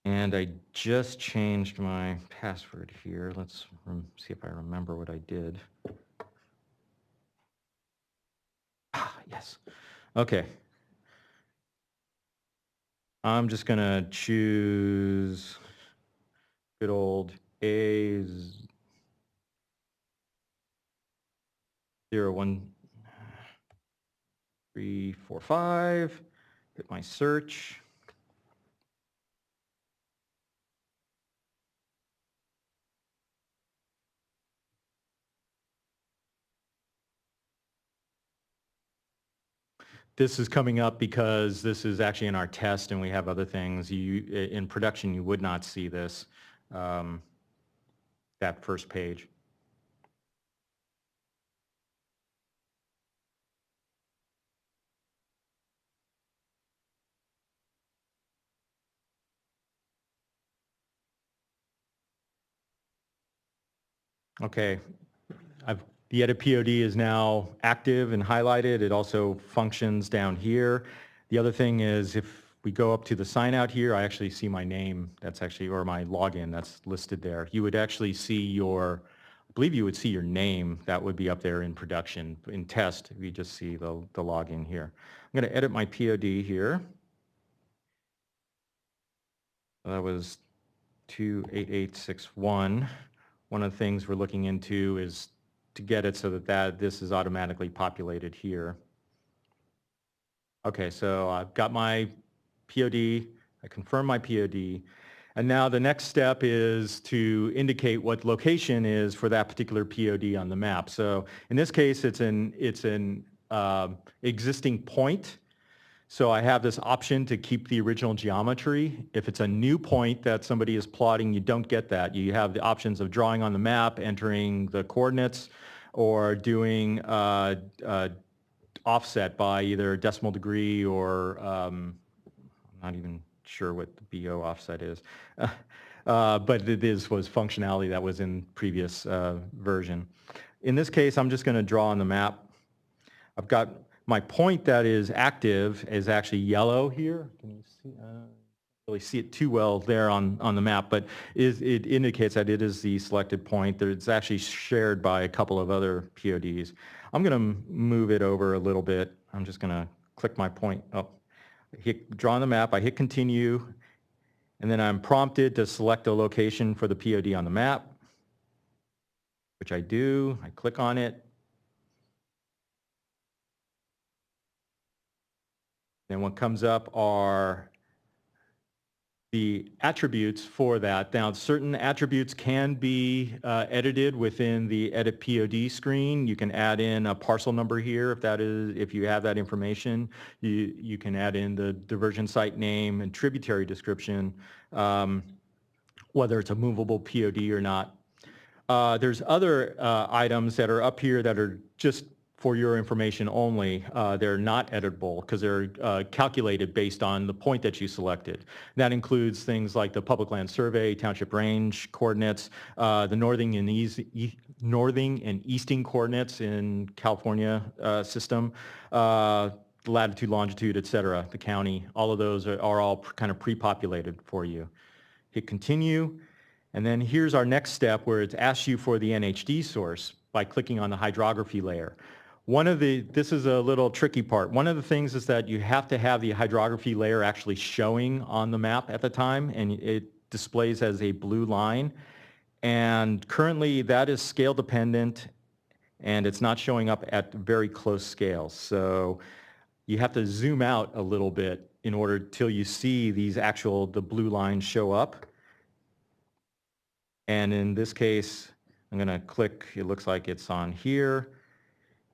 and I just changed my password here. Let's see if I remember what I did. Yes. Okay. I'm just going to choose good old A01345. Hit my search. This is coming up because this is actually in our test and we have other things. In production, you would not see this, that first page. Okay, the edit POD is now active and highlighted. It also functions down here. The other thing is if we go up to the sign out here, I actually see my name. That's actually, or my login that's listed there. You would actually see your, I believe you would see your name. That would be up there in production. In test, we just see the login here. I'm going to edit my POD here. That was 28861. One of the things we're looking into is to get it so that this is automatically populated here. Okay, so I've got my POD, I confirm my POD, and now the next step is to indicate what location is for that particular POD on the map. So in this case, it's an existing point. So I have this option to keep the original geometry. If it's a new point that somebody is plotting, you don't get that. You have the options of drawing on the map, entering the coordinates, or doing offset by either decimal degree or I'm not even sure what the BO offset is. But this was functionality that was in previous version. In this case, I'm just going to draw on the map. I've got my point that is active is actually yellow here. Can you see? Really see it too well there on the map, but it indicates that it is the selected point. It's actually shared by a couple of other PODs. I'm going to move it over a little bit. I'm just going to click my point. Draw on the map. I hit continue, and then I'm prompted to select a location for the POD on the map, which I do. I click on it. Then what comes up are the attributes for that. Now, certain attributes can be edited within the Edit POD screen. You can add in a parcel number here if you have that information. You can add in the diversion site name and tributary description, whether it's a movable POD or not. There's other items that are up here that are just for your information only. They're not editable because they're calculated based on the point that you selected. That includes things like the public land survey, township range coordinates, the northern and easting coordinates in California system, latitude, longitude, et cetera, the county. All of those are all kind of pre-populated for you. Hit continue. And then here's our next step where it asks you for the NHD source by clicking on the hydrography layer. this is a little tricky part. One of the things is that you have to have the hydrography layer actually showing on the map at the time, and it displays as a blue line. And currently that is scale dependent, and it's not showing up at very close scale. So you have to zoom out a little bit in order till you see the blue lines show up. And in this case, I'm going to click, it looks like it's on here.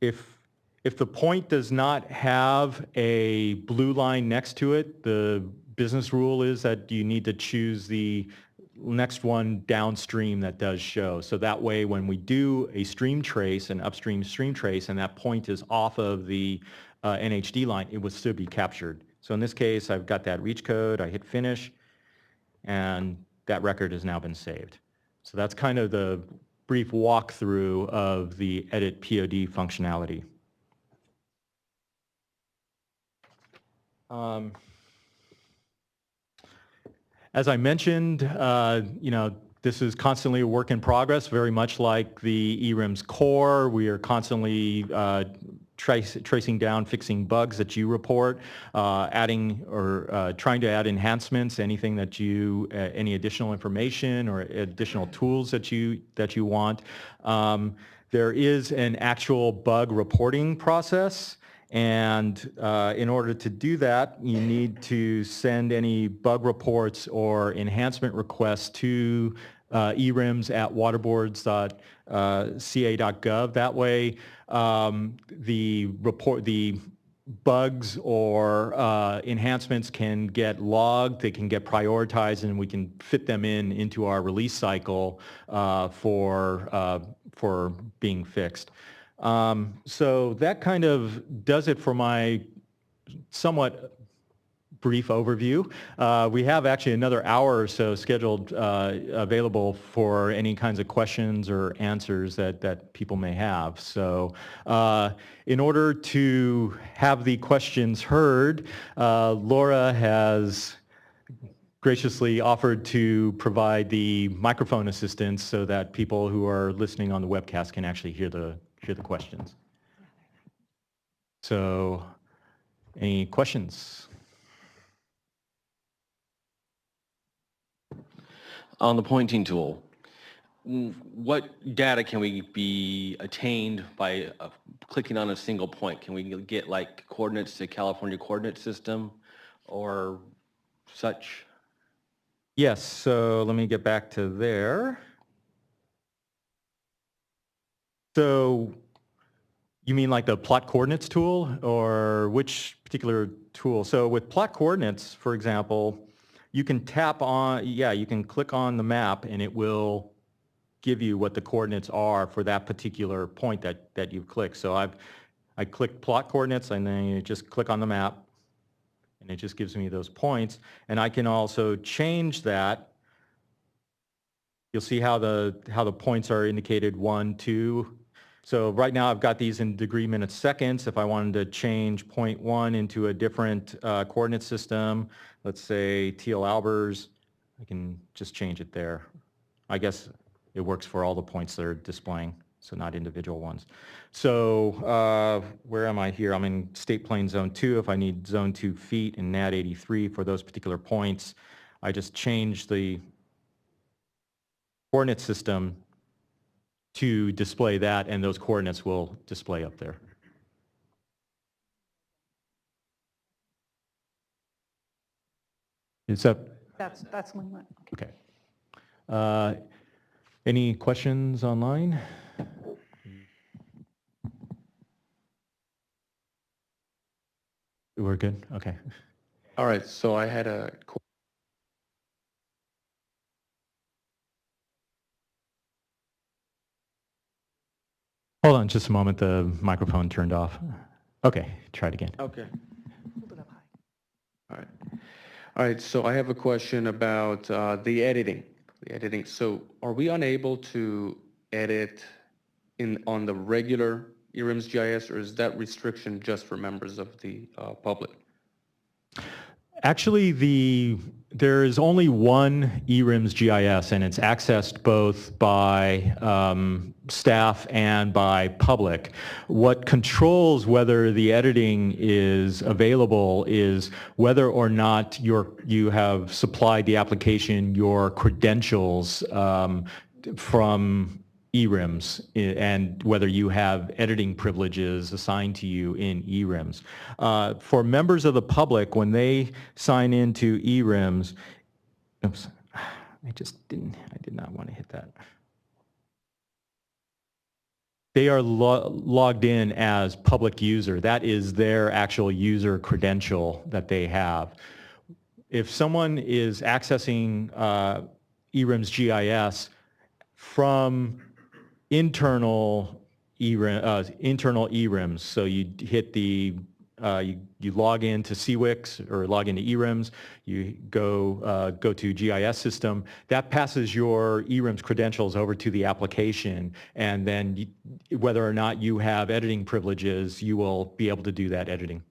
If the point does not have a blue line next to it, the business rule is that you need to choose the next one downstream that does show. So that way when we do a stream trace, an upstream stream trace, and that point is off of the NHD line, it will still be captured. So in this case, I've got that reach code, I hit finish, and that record has now been saved. So that's kind of the brief walkthrough of the edit POD functionality. As I mentioned, this is constantly a work in progress, very much like the eWRIMS core. We are constantly tracing down, fixing bugs that you report, adding or trying to add enhancements, anything that any additional information or additional tools that you want. There is an actual bug reporting process. And in order to do that, you need to send any bug reports or enhancement requests to eWRIMS at waterboards.ca.gov. That way, the bugs or enhancements can get logged, they can get prioritized, and we can fit them into our release cycle for being fixed. So that kind of does it for my somewhat brief overview. We have actually another hour or so scheduled available for any kinds of questions or answers that people may have. So in order to have the questions heard, Laura has graciously offered to provide the microphone assistance so that people who are listening on the webcast can actually hear the questions. So, any questions? On the pointing tool, what data can we be attained by clicking on a single point? Can we get like coordinates to California coordinate system or such? Yes, so let me get back to there. So you mean like the plot coordinates tool, or which particular tool? So with plot coordinates, for example, you can tap on, you can click on the map and it will give you what the coordinates are for that particular point that you've clicked. So I clicked plot coordinates, and then you just click on the map and it just gives me those points. And I can also change that. You'll see how the points are indicated 1, 2. So right now I've got these in degree minutes seconds. If I wanted to change point 1 into a different coordinate system, let's say TL Albers, I can just change it there. I guess it works for all the points that are displaying, so not individual ones. So where am I here? I'm in state plane zone 2. If I need zone 2 feet and NAD 83 for those particular points, I just change the coordinate system to display that, and those coordinates will display up there. Is that? That's one line. Okay. Any questions online? We're good? Okay. All right, so I had a Hold on just a moment. The microphone turned off. Okay, try it again. Okay. Hold it up high. All right. All right, so I have a question about the editing. So are we unable to edit on the regular eWRIMS GIS, or is that restriction just for members of the public? Actually, there is only one eWRIMS GIS, and it's accessed both by staff and by public. What controls whether the editing is available is whether or not you have supplied the application your credentials from eWRIMS and whether you have editing privileges assigned to you in eWRIMS. For members of the public, when they sign into eWRIMS, oops, I did not want to hit that. They are logged in as public user. That is their actual user credential that they have. If someone is accessing eWRIMS GIS from internal eWRIMS. So you hit the you log into CWIX or log into eWRIMS. You go to GIS system. That passes your eWRIMS credentials over to the application, and then whether or not you have editing privileges, you will be able to do that editing.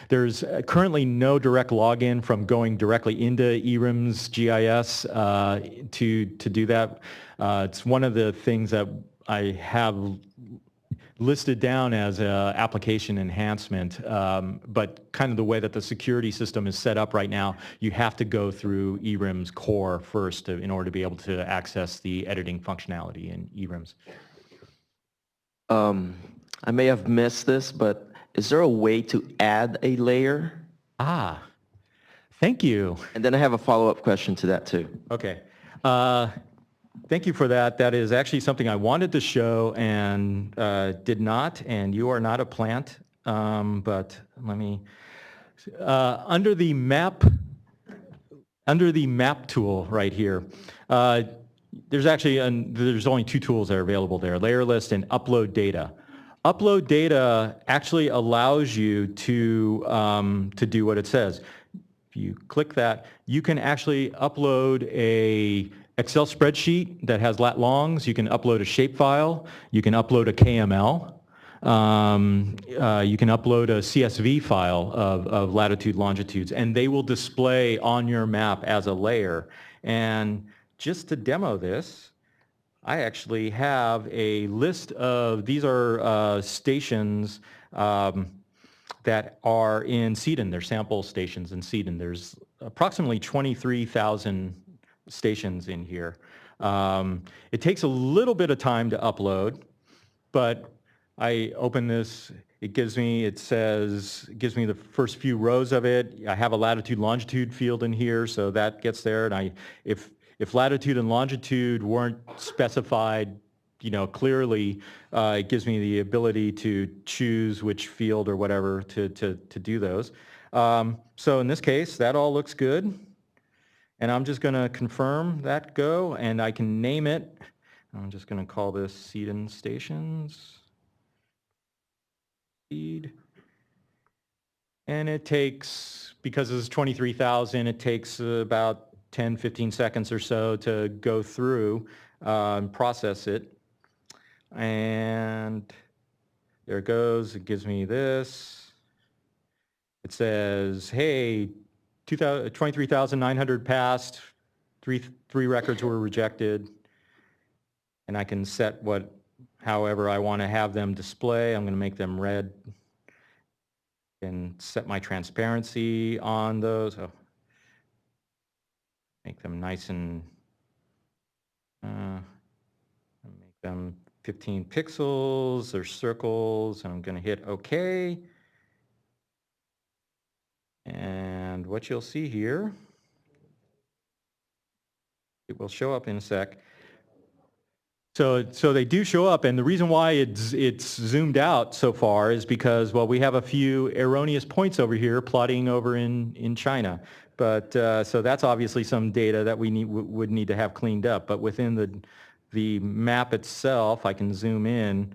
There's currently no direct login from going directly into eWRIMS GIS to do that. It's one of the things that I have listed down as an application enhancement, but kind of the way that the security system is set up right now, you have to go through eWRIMS core first in order to be able to access the editing functionality in eWRIMS. I may have missed this, but is there a way to add a layer? Ah, thank you. And then I have a follow-up question to that too. Okay. Thank you for that. That is actually something I wanted to show and did not, and you are not a plant, but let me, under the map tool right here, there's only two tools that are available there, layer list and upload data. Upload data actually allows you to do what it says. If you click that, you can actually upload a Excel spreadsheet that has lat longs. You can upload a shapefile. You can upload a KML. You can upload a CSV file of latitude, longitudes, and they will display on your map as a layer. And just to demo this, I actually have a list of, these are stations that are in Sedon. They're sample stations in Sedon. There's approximately 23,000 stations in here. It takes a little bit of time to upload, but I open this, it gives me the first few rows of it. I have a latitude longitude field in here, so that gets there. And if latitude and longitude weren't specified, clearly, it gives me the ability to choose which field or whatever to do those. So in this case, that all looks good. And I'm just going to confirm that go, and I can name it. I'm just going to call this Sedon Stations. Seed. And it takes, because this is 23,000, it takes about 10, 15 seconds or so to go through and process it. And there it goes. It gives me this. It says, hey, 23,900 passed, three records were rejected, and I can set however I want to have them display. I'm going to make them red and set my transparency on those. Oh. Make them nice and make them 15 pixels or circles, and I'm going to hit OK. And what you'll see here, it will show up in a sec. So they do show up, and the reason why it's zoomed out so far is because, well, we have a few erroneous points over here plotting over in China. But so that's obviously some data that we would need to have cleaned up. But within the map itself, I can zoom in.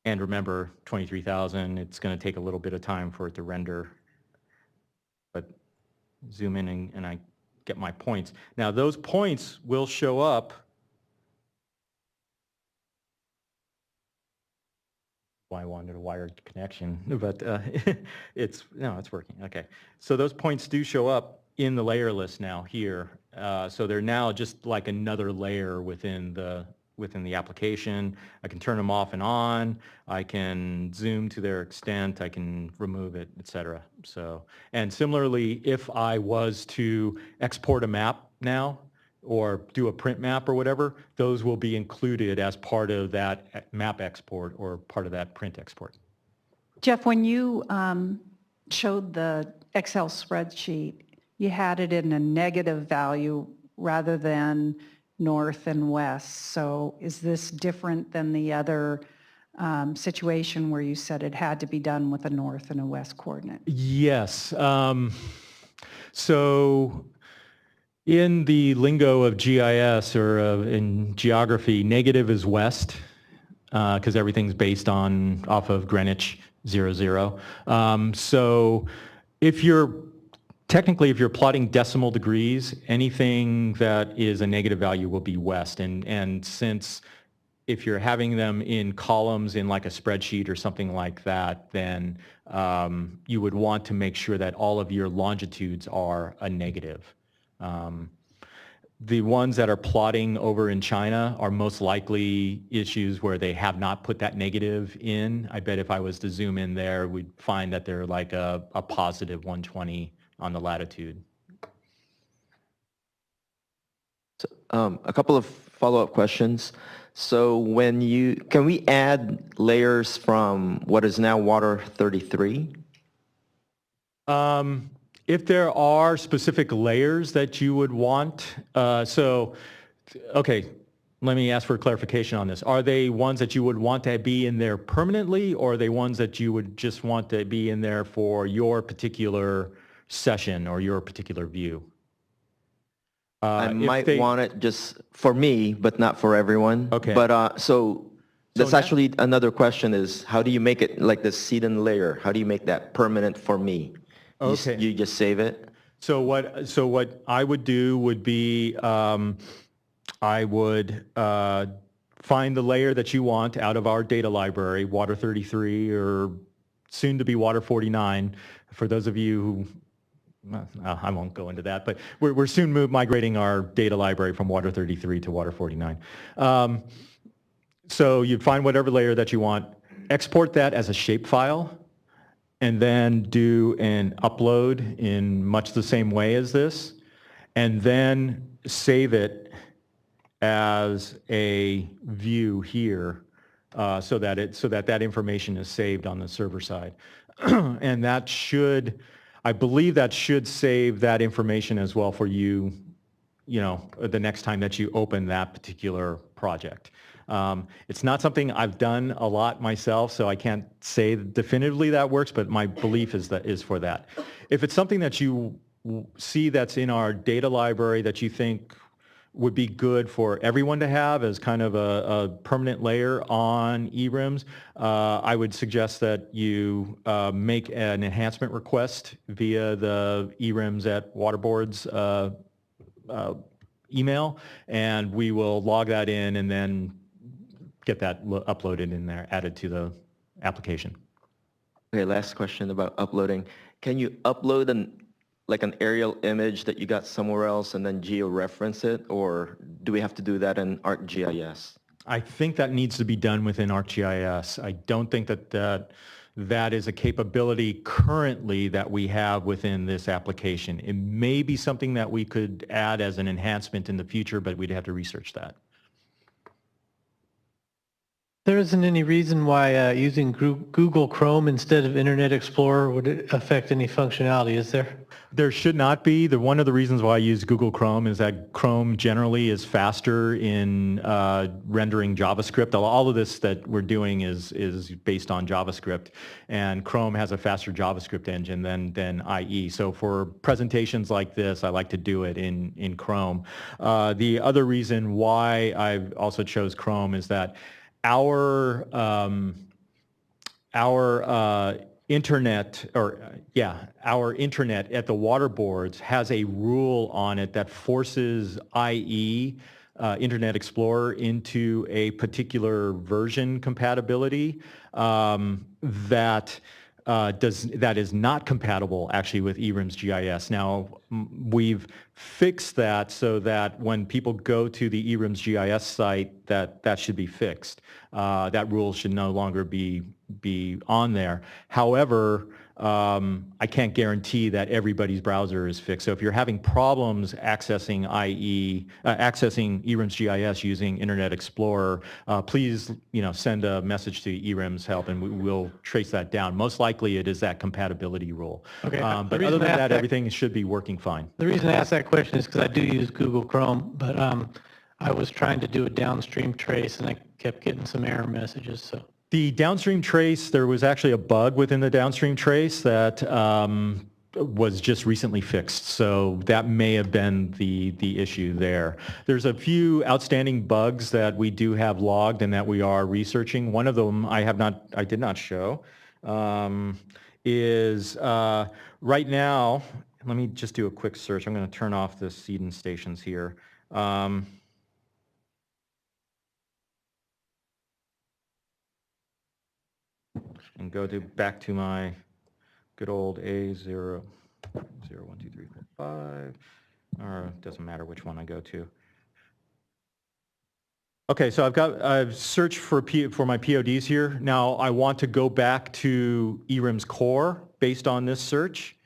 And remember, 23,000, it's going to take a little bit of time for it to render. But zoom in and I get my points. Now, those points will show up why I wanted a wired connection, but it's working. Okay, so those points do show up in the layer list now here. So they're now just like another layer within the application. I can turn them off and on. I can zoom to their extent. I can remove it, etc. So, and similarly, if I was to export a map now, or do a print map or whatever, those will be included as part of that map export or part of that print export. Jeff, when you showed the Excel spreadsheet, you had it in a negative value rather than north and west. So is this different than the other situation where you said it had to be done with a north and a west coordinate? Yes. So in the lingo of GIS or in geography, negative is west because everything's based off of Greenwich 00. So if you're plotting decimal degrees, anything that is a negative value will be west. And since if you're having them in columns in like a spreadsheet or something like that, then you would want to make sure that all of your longitudes are a negative. The ones that are plotting over in China are most likely issues where they have not put that negative in. I bet if I was to zoom in there, we'd find that they're like a positive 120 on the latitude. So, a couple of follow-up questions. So can we add layers from what is now water 33? If there are specific layers that you would want, okay, let me ask for clarification on this. Are they ones that you would want to be in there permanently, or are they ones that you would just want to be in there for your particular session or your particular view? I might want it just for me, but not for everyone. Okay. But so that's actually another question is, how do you make it like the seeding layer? How do you make that permanent for me? Okay. You just save it? So what I would do would be I would find the layer that you want out of our data library, Water 33 or soon to be Water 49. For those of you who, I won't go into that, but we're soon migrating our data library from Water 33 to Water 49. So you'd find whatever layer that you want, export that as a shapefile, and then do an upload in much the same way as this, and then save it as a view here so that information is saved on the server side. And that should, I believe that should save that information as well for you, the next time that you open that particular project. It's not something I've done a lot myself, so I can't say definitively that works, but my belief is for that. If it's something that you see that's in our data library that you think would be good for everyone to have as kind of a permanent layer on eWRIMS, I would suggest that you make an enhancement request via the eWRIMS at Waterboard's email, and we will log that in and then get that uploaded in there, added to the application. Okay, last question about uploading. Can you upload an aerial image that you got somewhere else and then georeference it, or do we have to do that in ArcGIS? I think that needs to be done within ArcGIS. I don't think that is a capability currently that we have within this application. It may be something that we could add as an enhancement in the future, but we'd have to research that. There isn't any reason why using Google Chrome instead of Internet Explorer would affect any functionality, is there? There should not be. One of the reasons why I use Google Chrome is that Chrome generally is faster in rendering JavaScript. All of this that we're doing is based on JavaScript, and Chrome has a faster JavaScript engine than IE. So for presentations like this, I like to do it in Chrome. The other reason why I also chose Chrome is that our internet at the water boards has a rule on it that forces IE Internet Explorer into a particular version compatibility that is not compatible actually with eWRIMS GIS. Now we've fixed that so that when people go to the eWRIMS GIS site, that should be fixed. That rule should no longer be on there. However, I can't guarantee that everybody's browser is fixed. So if you're having problems accessing accessing eWRIMS GIS using Internet Explorer, please send a message to eWRIMS help and we'll trace that down. Most likely it is that compatibility rule. Okay. But other than that, everything should be working fine. The reason I asked that question is because I do use Google Chrome, but I was trying to do a downstream trace and I kept getting some error messages. So. The downstream trace, there was actually a bug within the downstream trace that was just recently fixed. So that may have been the issue there. There's a few outstanding bugs that we do have logged and that we are researching. One of them I did not show, is right now, let me just do a quick search. I'm going to turn off the seed and stations here. And go back to my good old A0, 1, 2, 3, 4, 5, or it doesn't matter which one I go to. Okay, so I've searched for my PODs here. Now I want to go back to eWRIMS core based on this search.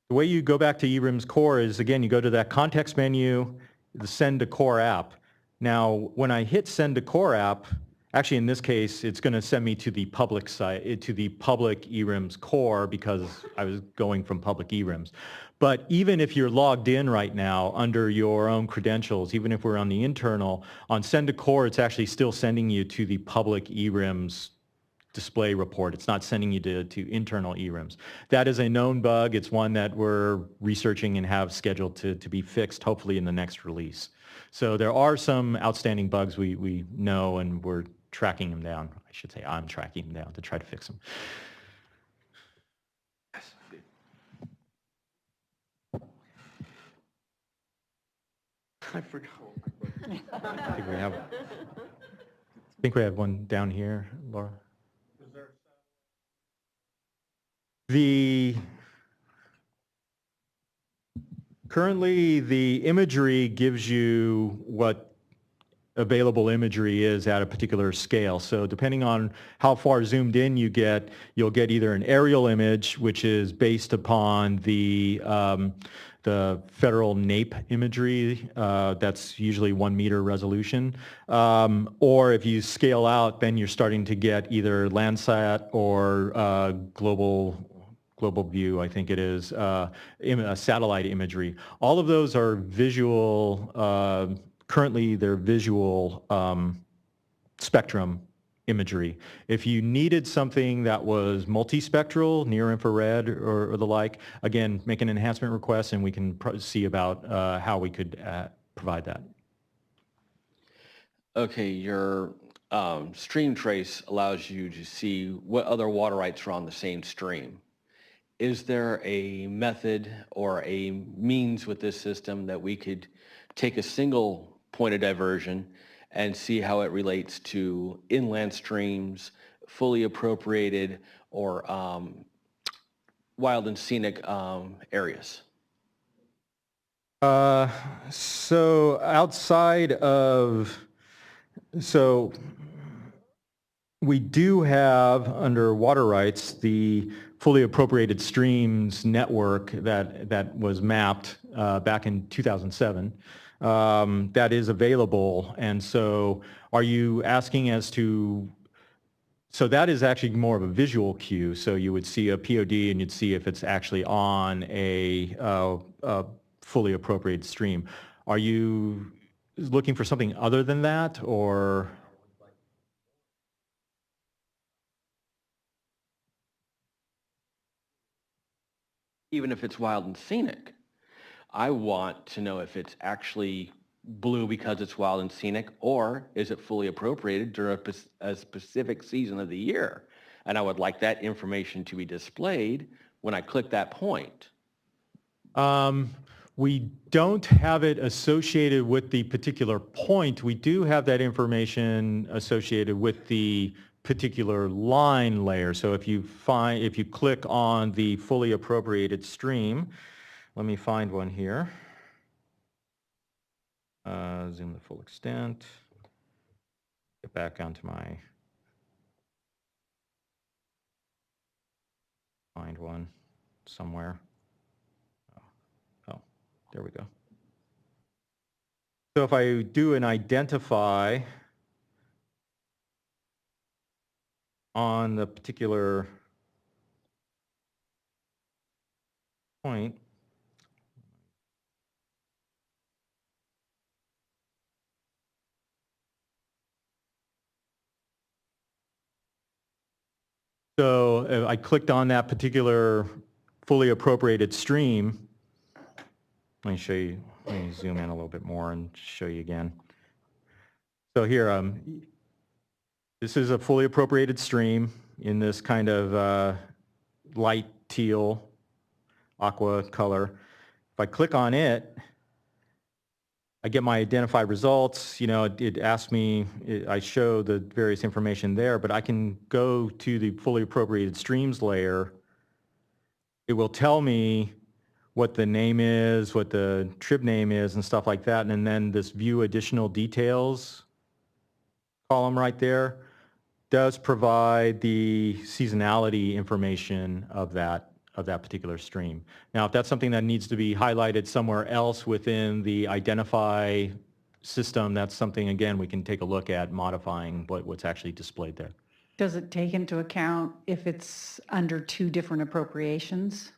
The way you go back to eWRIMS core is, again, you go to that context menu, the send to core app. Now, when I hit send to core app, actually, in this case, it's going to send me to the public site, to the public eWRIMS core because I was going from public eWRIMS. But even if you're logged in right now under your own credentials, even if we're on the internal, on send to core, it's actually still sending you to the public eWRIMS display report. It's not sending you to internal eWRIMS. That is a known bug. It's one that we're researching and have scheduled to be fixed, hopefully in the next release. So there are some outstanding bugs we know, and we're tracking them down. I should say I'm tracking them down to try to fix them. I forgot. I think we have one down here, Laura. Currently, the imagery gives you what available imagery is at a particular scale. So depending on how far zoomed in you get, you'll get either an aerial image, which is based upon the federal NAPE imagery, that's usually 1 meter resolution. Or if you scale out, then you're starting to get either Landsat or global view, I think it is, satellite imagery. All of those are visual, currently they're visual spectrum imagery. If you needed something that was multispectral, near infrared or the like, again, make an enhancement request and we can see about how we could provide that. Okay, your stream trace allows you to see what other water rights are on the same stream. Is there a method or a means with this system that we could take a single point of diversion and see how it relates to inland streams, fully appropriated, or wild and scenic areas? So outside of, so we do have under water rights the fully appropriated streams network that was mapped back in 2007. That is available. And so are you asking as to, so that is actually more of a visual cue. So you would see a POD and you'd see if it's actually on a fully appropriated stream. Are you looking for something other than that, or? Even if it's wild and scenic, I want to know if it's actually blue because it's wild and scenic, or is it fully appropriated during a specific season of the year? And I would like that information to be displayed when I click that point. We don't have it associated with the particular point. We do have that information associated with the particular line layer. So if you click on the fully appropriated stream, let me find one here. Zoom the full extent. Get back onto my, find one somewhere. Oh, there we go. So if I do an identify on the particular point, so I clicked on that particular fully appropriated stream. Let me show you, let me zoom in a little bit more and show you again. So here, this is a fully appropriated stream in this kind of light teal, aqua color. If I click on it, I get my identify results. You know, it asks me, I show the various information there, but I can go to the fully appropriated streams layer. It will tell me what the name is, what the trib name is, and stuff like that. And then this view additional details column right there does provide the seasonality information of that particular stream. Now, if that's something that needs to be highlighted somewhere else within the identify system, that's something, again, we can take a look at modifying what's actually displayed there. Does it take into account if it's under two different appropriations?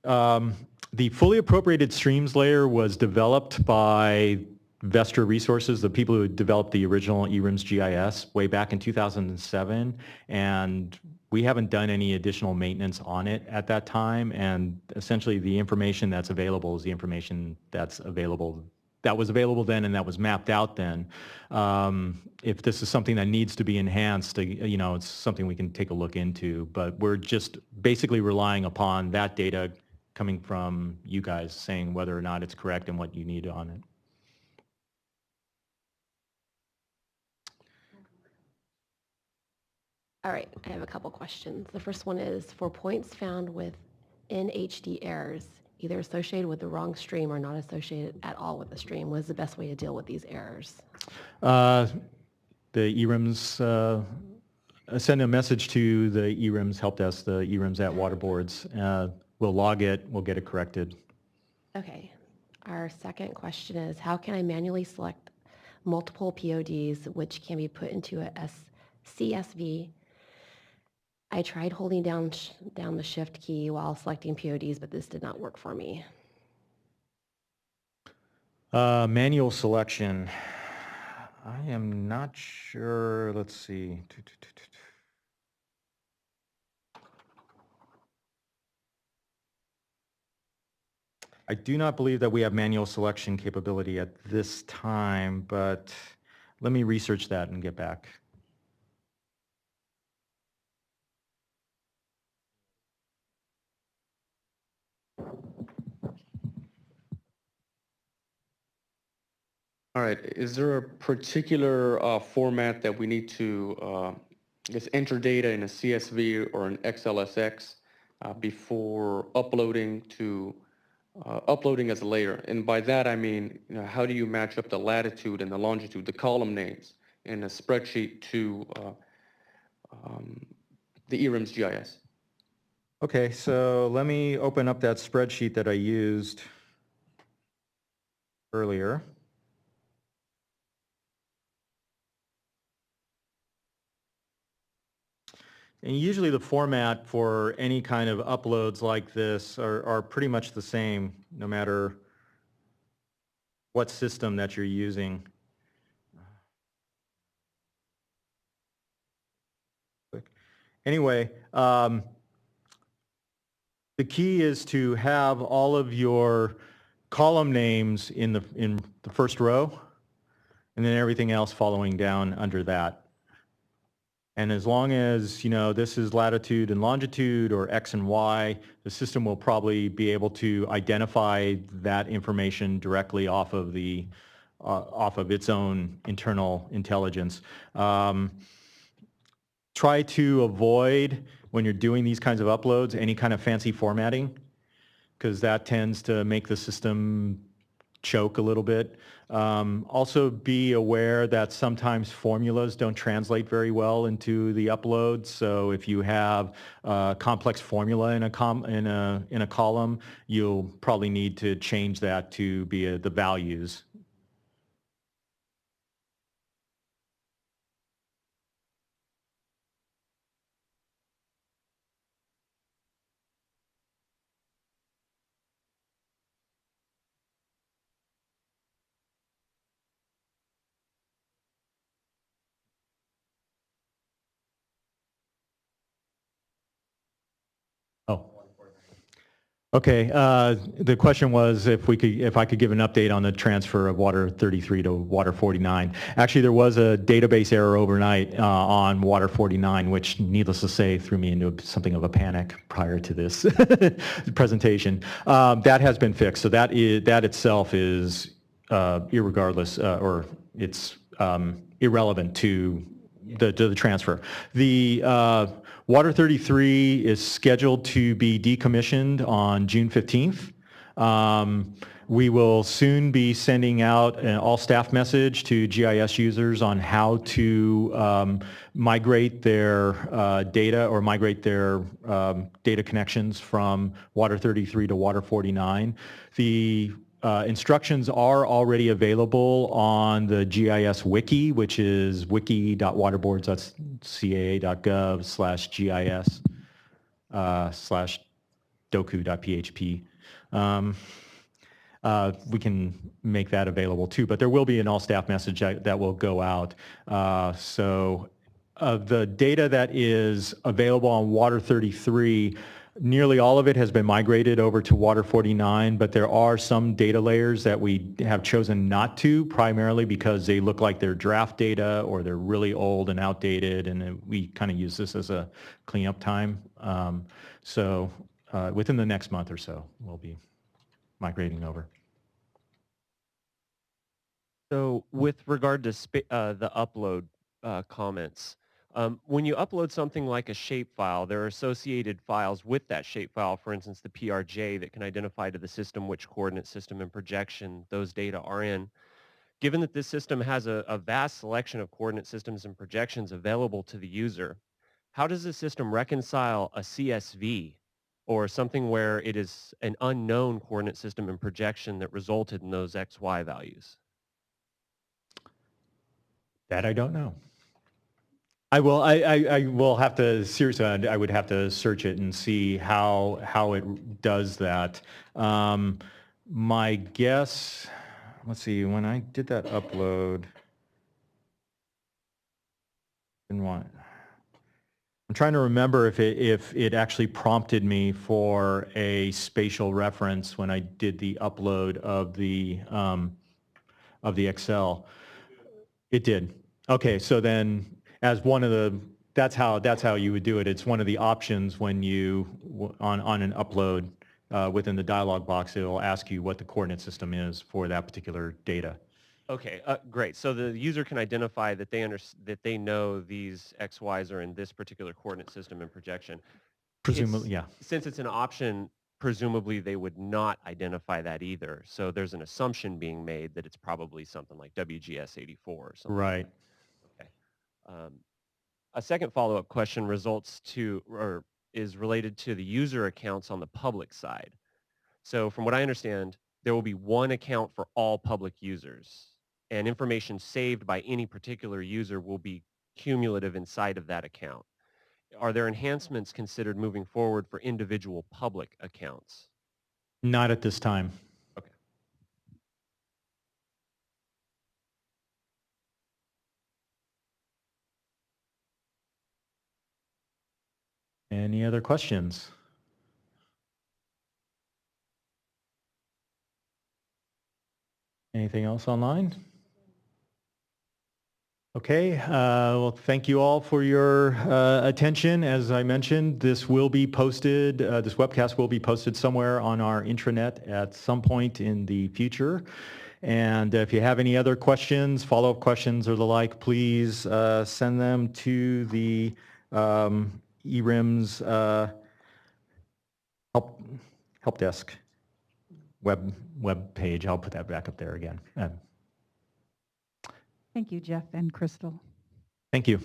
The fully appropriated streams layer was developed by Vestra Resources, the people who developed the original eWRIMS GIS way back in 2007, and we haven't done any additional maintenance on it at that time, and essentially the information that's available is the information that's available, that was available then and that was mapped out then. If this is something that needs to be enhanced, you know, it's something we can take a look into, but we're just basically relying upon that data coming from you guys saying whether or not it's correct and what you need on it. All right, I have a couple questions. The first one is, for points found with NHD errors, either associated with the wrong stream or not associated at all with the stream, what is the best way to deal with these errors? The eWRIMS, send a message to the eWRIMS help desk, the eWRIMS at Waterboards. We'll log it, we'll get it corrected. Okay. Our second question is, how can I manually select multiple PODs which can be put into a CSV? I tried holding down the shift key while selecting PODs, but this did not work for me. Manual selection. I am not sure. Let's see. I do not believe that we have manual selection capability at this time, but let me research that and get back. All right, is there a particular format that we need to just enter data in a CSV or an XLSX before uploading to uploading as a layer? And by that I mean, you know, how do you match up the latitude and the longitude, the column names in a spreadsheet to the eWRIMS GIS? Okay, so let me open up that spreadsheet that I used earlier. And usually the format for any kind of uploads like this are pretty much the same, no matter what system that you're using. Anyway, the key is to have all of your column names in the first row, and then everything else following down under that. And as long as, this is latitude and longitude or X and Y, the system will probably be able to identify that information directly off of its own internal intelligence. Try to avoid, when you're doing these kinds of uploads, any kind of fancy formatting, because that tends to make the system choke a little bit. Also be aware that sometimes formulas don't translate very well into the upload. So if you have a complex formula in a column, you'll probably need to change that to be the values. Oh. Okay. The question was if I could give an update on the transfer of water 33 to water 49. Actually, there was a database error overnight on water 49, which, needless to say, threw me into something of a panic prior to this presentation. That has been fixed. So that itself is irregardless, or it's irrelevant to the transfer. The Water 33 is scheduled to be decommissioned on June 15th. We will soon be sending out an all-staff message to GIS users on how to migrate their data or migrate their data connections from Water 33 to Water 49. The instructions are already available on the GIS wiki, which is wiki.waterboards.caa.gov/GIS/doku.php. We can make that available too, but there will be an all-staff message that will go out. So the data that is available on Water 33, nearly all of it has been migrated over to Water 49, but there are some data layers that we have chosen not to, primarily because they look like they're draft data or they're really old and outdated, and we kind of use this as a cleanup time. So within the next month or so, we'll be migrating over. So with regard to the upload comments, when you upload something like a shapefile, there are associated files with that shapefile, for instance, the PRJ, that can identify to the system which coordinate system and projection those data are in. Given that this system has a vast selection of coordinate systems and projections available to the user, how does the system reconcile a CSV or something where it is an unknown coordinate system and projection that resulted in those XY values? That I don't know. I will have to, seriously, I would have to search it and see how it does that. My guess, let's see, when I did that upload, I'm trying to remember if it actually prompted me for a spatial reference when I did the upload of the Excel. It did. Okay, so then as one of the, that's how you would do it. It's one of the options when you on an upload within the dialog box. It'll ask you what the coordinate system is for that particular data. Okay, great. So the user can identify that they know these XYs are in this particular coordinate system and projection. Presumably, yeah. Since it's an option, presumably they would not identify that either. So there's an assumption being made that it's probably something like WGS 84 or something. Right. Like that. Okay. A second follow-up question is related to the user accounts on the public side. So from what I understand, there will be one account for all public users, and information saved by any particular user will be cumulative inside of that account. Are there enhancements considered moving forward for individual public accounts? Not at this time. Okay. Any other questions? Anything else online? Okay, well, thank you all for your attention. As I mentioned, this will be posted, this webcast will be posted somewhere on our intranet at some point in the future. And if you have any other questions, follow-up questions or the like, please send them to the eWRIMS help desk web page. I'll put that back up there again. Thank you, Jeff and Crystal. Thank you.